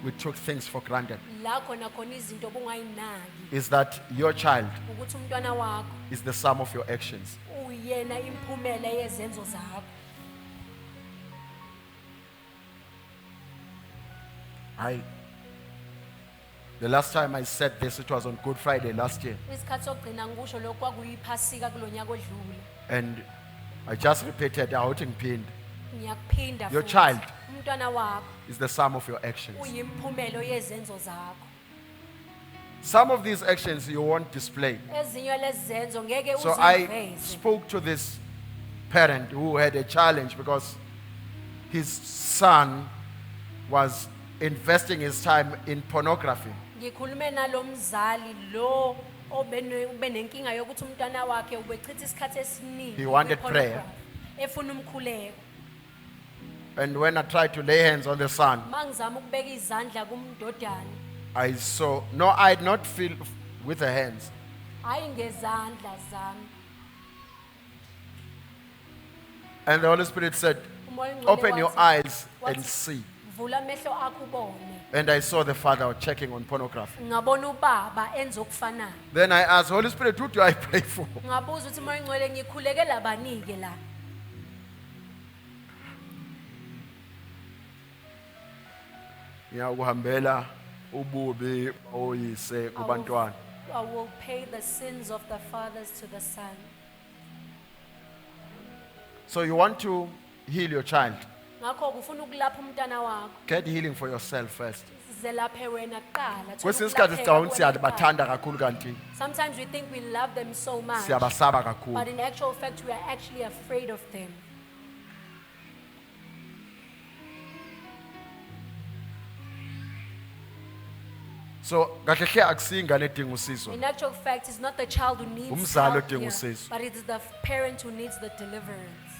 we took things for granted
la khona izinto bungayinaki
is that your child
ukuthi umntwana wakho
is the sum of your actions.
uyena imphumela yezenzo zakho.
The last time I said this, it was on Good Friday last year.
Isikhathi sokugcina ngikusho lokho kwakuyiphasika kulonyaka odlule.
And I just repeated, outing pinned.
Ngiyakuphinda
Your
futhi.
child
Umntwana wakho
is the sum of your actions.
uyimphumelo yezenzo zakho.
Some of these actions you won't display.
Ezinye lezi zenzo ngeke
So I
uziveze.
spoke to this parent who had a challenge because his son was investing his time in pornography.
Ngikhulume nalomzali lo obenenkinga yokuthi umntwana wakhe ubechitha isikhathi esiningi.
He wanted
kwi-pornography, efuna umkhuleko.
And when I tried to lay hands on the son,
Mangizama ukubeka izandla kumndodana,
I saw, no, I did not feel with the hands.
hayi ngezandla zami.
And the Holy Spirit said,
Umoya Oyingcwele
open your
wathi-
eyes
wathi,
and see.
Vula amehlo akho ubone.
And I saw the father checking on pornography.
Ngabona ubaba enza okufanayo.
Then I asked, Holy Spirit, who do I pray for?
Ngabuza ukuthi Moya Oyingcwele ngikhulekela banike la.
Ngiyakuhambela ububi oyise kubantwana.
I will pay the sins of the fathers to the son.
So you want to heal your child,
ngakho kufuna ukulapha umntana wakho
get healing for yourself first.
zelaphe wena kuqala. Thola
Kwesinye isikhathi
ukulapheka
sicabanga ukuthi
kuwena kuqala.
siyabathanda kakhulu kanti
Sometimes we think we love them so much,
siyabasaba
but
kakhulu.
in actual fact we are actually afraid of them.
So kahle hle akusingane edinga usizo.
In actual fact, it's not the child who needs
Umzali
help
odinga
here,
usizo.
but it is the parent who needs the deliverance.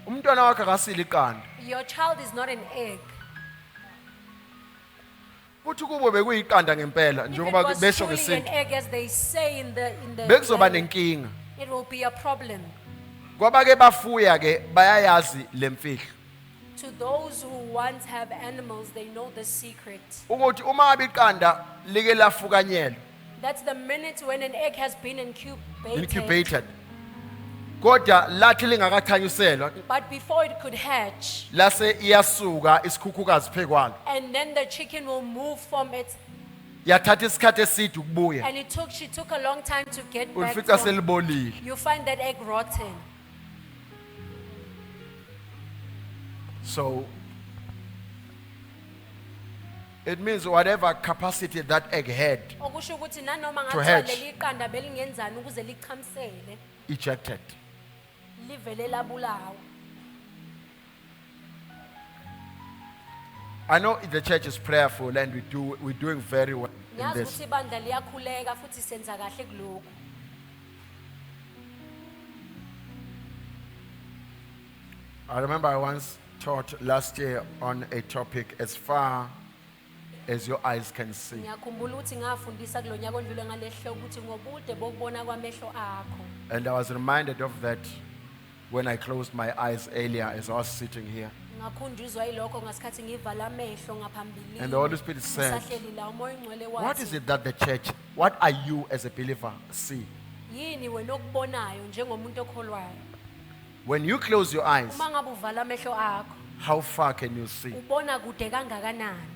Umntwana wakhe akasile iqanda.
Your child is not an egg.
Futhi kubo bekuyiqanda ngempela
If it
njengoba
was
besho
truly an
ngesintu.
egg, as they say in the
Bekuzoba
language,
nenkinga.
it will be a problem.
Kwabake bafuya ke bayayazi lemfihlo.
To those who once have animals, they know the secret.
Ukuthi uma abiqanda like lafukanyelwa,
That's the minute when an egg has been
incubated. Kodwa lathi lingakathanyuselwa
But before it could hatch,
lase iyasuka isikhukhukazi phekwalo.
and then the chicken will move from it,
Yathatha isikhathi eside ukubuya.
and she took a long time to get back.
Ulifica
From,
selibolile.
you find that egg rotten.
So it means whatever capacity that egg had
Okusho ukuthi nanoma
To
ngathiwa
hatch.
leli qanda belingenzani ukuze lichamisele,
ejected.
livele labulawa.
I know the church is prayerful and we're doing very well in
Ngiyazi
this.
ukuthi ibandla liyakhuleka futhi senza kahle kuloko.
I remember I once taught last year on a topic as far as your eyes can see.
Ngiyakhumbula ukuthi ngafundisa kulonyaka ondlule ngalehlo ukuthi ngobude bokubona kwamehlo akho.
And I was reminded of that when I closed my eyes earlier as I was sitting here.
Ngakhunjuzwa yilokho ngasikhathi ngivala amehlo ngaphambili.
And the Holy Spirit said,
Ngisahleli la umoya ongcwele
what is
wathi,
it that the church, what are you as a believer see?
yini wena okubonayo njengomuntu okholwayo?
When you close your eyes,
Uma ngabe uvala amehlo akho,
how far can you see?
ubona kude kangakanani?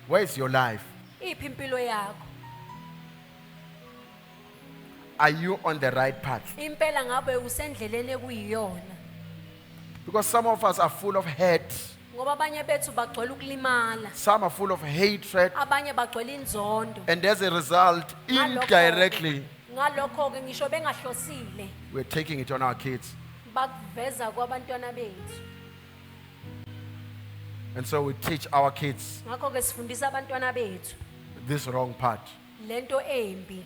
Where is your life?
Iphi impilo yakho?
Are you on the right path?
Impela ngabe usendleleni ekuyiyona?
Because some of us are full of hate,
Ngoba abanye bethu bagcwele ukulimala,
some are full of hatred,
abanye bagcwele inzondo.
and as a result, indirectly,
Ngalokho ke ngisho bengahlosile
we're taking it on our kids.
bakuveza kwabantwana bethu.
And so we teach our kids
Ngakho ke sifundisa abantwana bethu
this wrong part.
lento embi,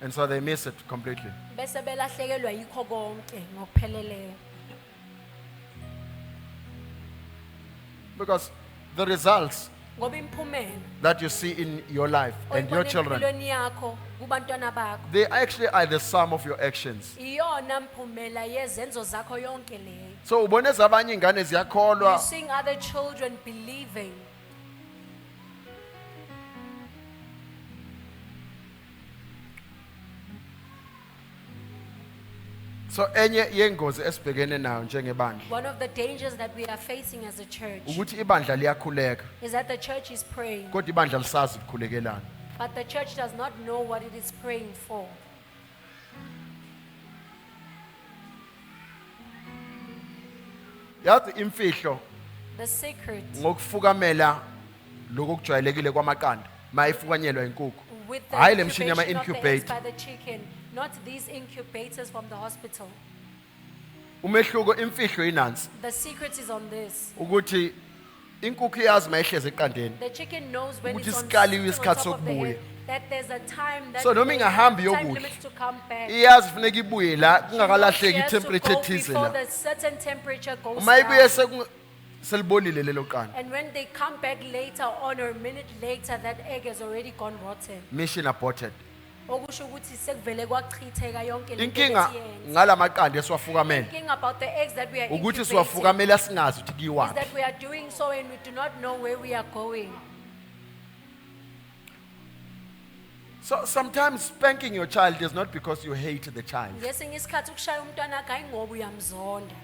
And so they miss it completely.
bese belahlekelwa yikho konke ngokupheleleyo.
Because the results
Ngoba imphumela
that you see in your life and your
oyibona
children,
empilweni yakho kubantwana bakho
they actually are the sum of your actions.
iyona mphumela yezenzo zakho yonke leyo.
So ubone zabanye ingane
You
ziyakholwa,
seeing other children believing.
so enye yengozi esibhekene nayo njengebandla
One of the dangers that we are facing as a church
ukuthi ibandla liyakhuleka
is that the church is praying,
kodwa ibandla lisazi likhulekelana.
but the church does not know what it is praying for.
Yazi imfihlo
The secret
ngokufukamela lokujwayelekile kwamaqanda mayifukanyelwa inkukhu.
with the
Hayi le mshini
incubation of the eggs
yama-incubate.
by the chicken, not these incubators from the hospital.
Umehluko imfihlo inansi
The secret is on this.
ukuthi inkukhu iyazi mayihleze eqandeni.
The chicken knows when
Ukuthi
it's on,
isikaliwe
sitting on
isikhathi
top of the
sokubuya.
egg, that there's a time that
So noma
they
ingahambi
have time
yokudla,
limits to come back.
Iyazi funeka ibuye la
She knows she
kungakalahleki
has to
itemperature
go
ethize
before
la.
the certain temperature goes
Uma ibuye
down.
selibolile lelo qanda.
And when they come back later on or a minute later, that egg has already gone rotten.
Mission aborted.
Okusho ukuthi sekuvele kwachitheka yonke lento
Inkinga
esiyenza.
ngalamaqanda esiwafukamela
Thinking about the eggs that we are
ukuthi
incubating
siwafukamela singazi ukuthi
is
kiyiwaphi.
that we are doing so and we do not know where we are going.
So sometimes spanking your child is not because you hate the child.
Ngesinye isikhathi ukushaya umntwana akhe ayingoba uyamzonda.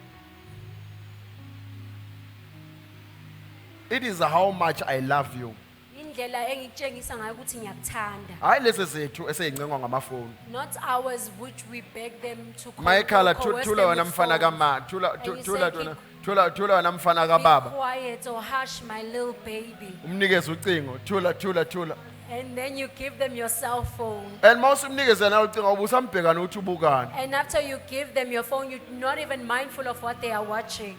It is how much I love you.
indlela engitshengisa ngayo ukuthi ngiyakuthanda.
hayi lezi zethu eseyingcengwa ngamafoni.
Not ours which we beg them to
Mayekhala
coerce
thula
them
wena
with
mfana
phones.
kama,
And you say,
thula wena mfana
Be
kababa.
quiet or hush my little baby.
Umnikeze ucingo, thula.
And then you give them your cell phone.
And mawuse umnikeze na ucingo ubusambheka nokuthi ubukani.
And after you give them your phone, you're not even mindful of what they are watching.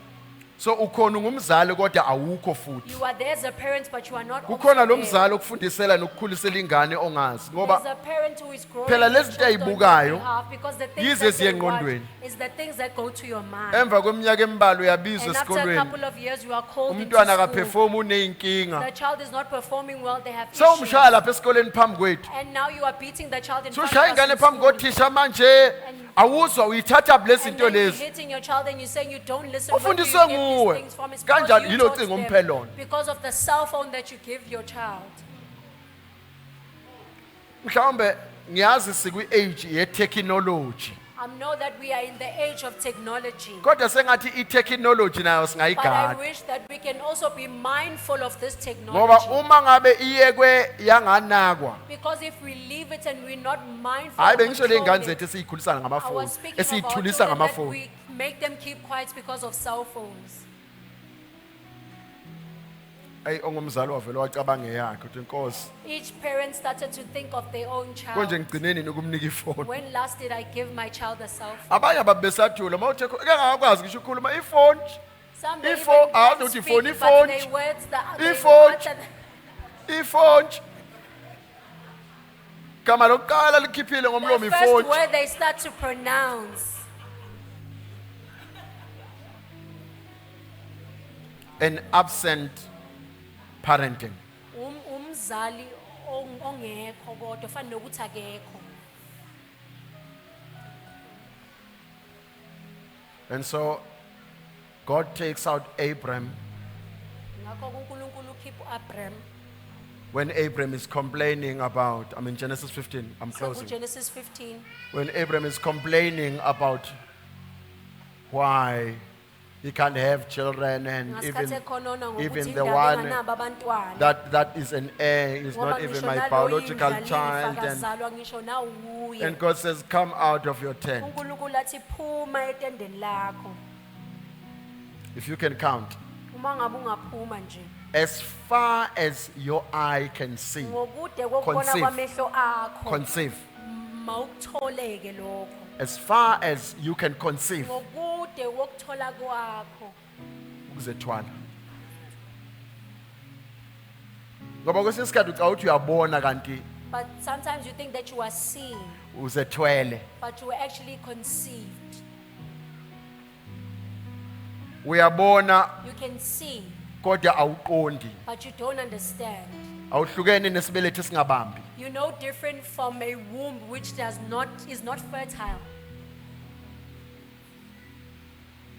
So ukhona ungumzali kodwa awukho futhi.
You are there as a parent, but you are not also
Kukhona lo
there.
mzali okufundisela nokukhulisela ingane ongazi ngoba
There's a parent who is growing
phela
the
lezi zinto
children on
ayibukayo,
your behalf because the things
yize
that
ziye
they watch
engqondweni.
is the things that go to your mind.
emva kweminyaka emibala uyabizwa
And after a
esikolweni.
couple of years, you are called into
Umntwana
school.
akaperform uneyinkinga.
The child is not performing well, they have
So
issues.
umshaya lapha esikoleni phambi kwethu.
And now you are beating the child in
So
front
ushaya
of us
ingane
in
phambi
school.
kothisha manje awuzwa uyithatha bless
And
into
then you're
lezi.
hitting your child and you're saying you don't listen. Where do you
Ufundiswe
get these
nguwe.
things from? It's
Kanjani
because you
yilo
taught
cingo
them
umphe lona.
because of the cell phone that you give your child.
Mhlawumbe ngiyazi sikwi-age ye-technology.
I know that we are in the age of technology.
Kodwa sengathi i-technology nayo
But I
singayigada.
wish that we can also be mindful of this
Ngoba
technology.
uma ngabe iyekwe yanganakwa.
Because if we leave it and we're not mindful
Hayi
of
bengisho le ngane
controlling
zethu
it,
esiyikhulisana
I
ngamafoni,
was speaking about
esiyithulisa
children that
ngamafoni.
we make them keep quiet because of cell phones.
Ayi ongumzali wavele wacabanga yakhe uthi Nkosi,
Each parent started to think of their own
konje
child.
ngigcineni nokumnika ifoni.
When last did I give my child a cell phone?
Abanye ababesathula mawuthe engakwazi ngisho ukukhuluma ifoni.
Some they
Ifo-
even
ah,
can't
not
speak,
ifoni,
but
ifoni.
their words, they
Ifoni.
utter-
Ifoni. Kama lokuqala likhiphile ngomlomo
the first
ifoni.
word they start to pronounce.
An absent parenting.
Umzali ongekho kodwa fanele nokuthi akekho.
And so God takes out Abram
Ngakho uNkulunkulu ukhipha uAbraham.
when Abram is complaining about, Genesis 15, I'm
So
closing.
Genesis 15.
When Abram is complaining about why he can't have children and
Ngasikhathi ekhonona
even
ngokuthi
the
indaba
one
enganabo abantwana.
that is an heir is
Ngoba
not even
ngisho
my
nalo
biological
indlalifa
child.
kazalwa ngisho nawuye.
And God says, come out of your tent.
uNkulunkulu athi phuma etendeni lakho.
If you can count.
Uma ngabe ungaphuma nje.
As far as your eye can see,
Ngokude kokubona
Conceive.
kwamehlo akho.
conceive.
Mawukutholeke lokho.
As far as you can conceive,
Ngokude wokuthola kwakho.
uzethwala. Ngoba kwesinye isikhathi uca uthi uyabona kanti
But sometimes you think that you are seeing,
uzethwele.
but you were actually conceived.
Uyabona
You can see,
kodwa awuqondi.
but you don't understand.
Awuhlukene nesibeletho singabambi.
You know different from a womb which is not fertile.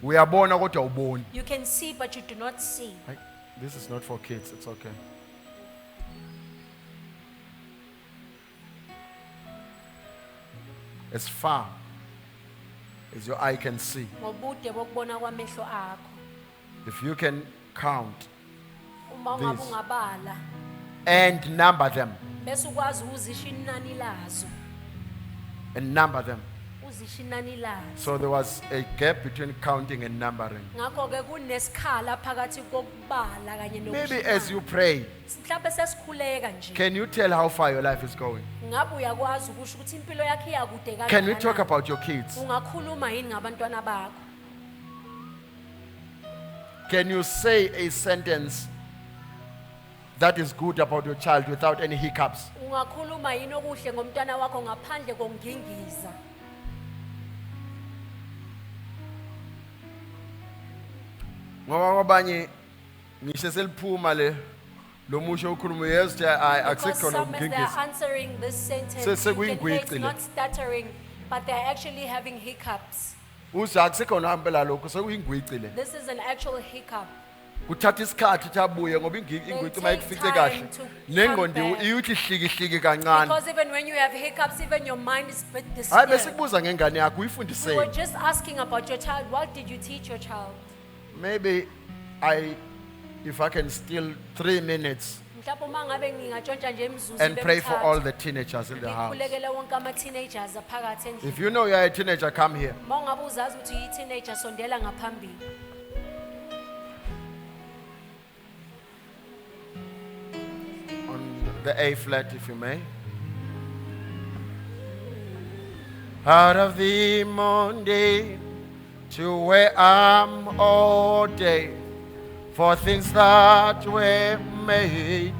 Uyabona kodwa awuboni.
You can see, but you do not see.
Right? This is not for kids, it's okay. As far as your eye can see,
Ngobude bokubona kwamehlo akho.
if you can count
Uma ungabe
This.
ungabala,
and number them,
bese ukwazi uzisho inani lazo.
and number them.
Uzisho inani lazo.
So there was a gap between counting and numbering.
Ngakho ke kunesikhala phakathi kokubala kanye
Maybe as you pray,
mhlawumbe sesikhuleka nje.
can you tell how far your life is going?
Ngabe uyakwazi ukusho ukuthi impilo yakhe iyakude kangakanani?
Can we talk about your kids?
Ungakhuluma yini ngabantwana bakho?
Can you say a sentence that is good about your child without any hiccups?
Ungakhuluma yini okuhle ngomntwana wakho ngaphandle kongingiza?
Ngoba kwabanye ngisho seliphuma lo musho ukhuluma yes
Because
akusekho
some as they are
nomgingisi.
answering this sentence,
Se-
you can
sekuyingwici
hear it's
le.
not stuttering, but they're actually having hiccups.
Uze akusekho nahambela lokho sekuyingwici le.
This is an actual hiccup.
Kuthatha isikhathi ukuthi abuye ngoba ingwici
take
mayifice
time
kahle.
to
Nengqondo
come back.
iyuthi hliki kancane.
Because even when you have hiccups, even your mind is a bit
Hayi
disturbed.
besikubuza ngengane yakho
We were
uyifundiseni.
just asking about your child. What did you teach your child?
Maybe I if I can steal 3 minutes
Mhlawumbe uma ngabe ngingatshontsha nje imizuzu
and pray for all
emithathu,
the teenagers in the house.
ngikhulekele wonke ama-teenagers phakathi endlini.
If you know you are a teenager, come here.
Uma ungabe uzazi ukuthi uyi-teenager, sondela ngaphambili.
On the A flat, if you may. Out of the Monday to where I'm all day for things that were made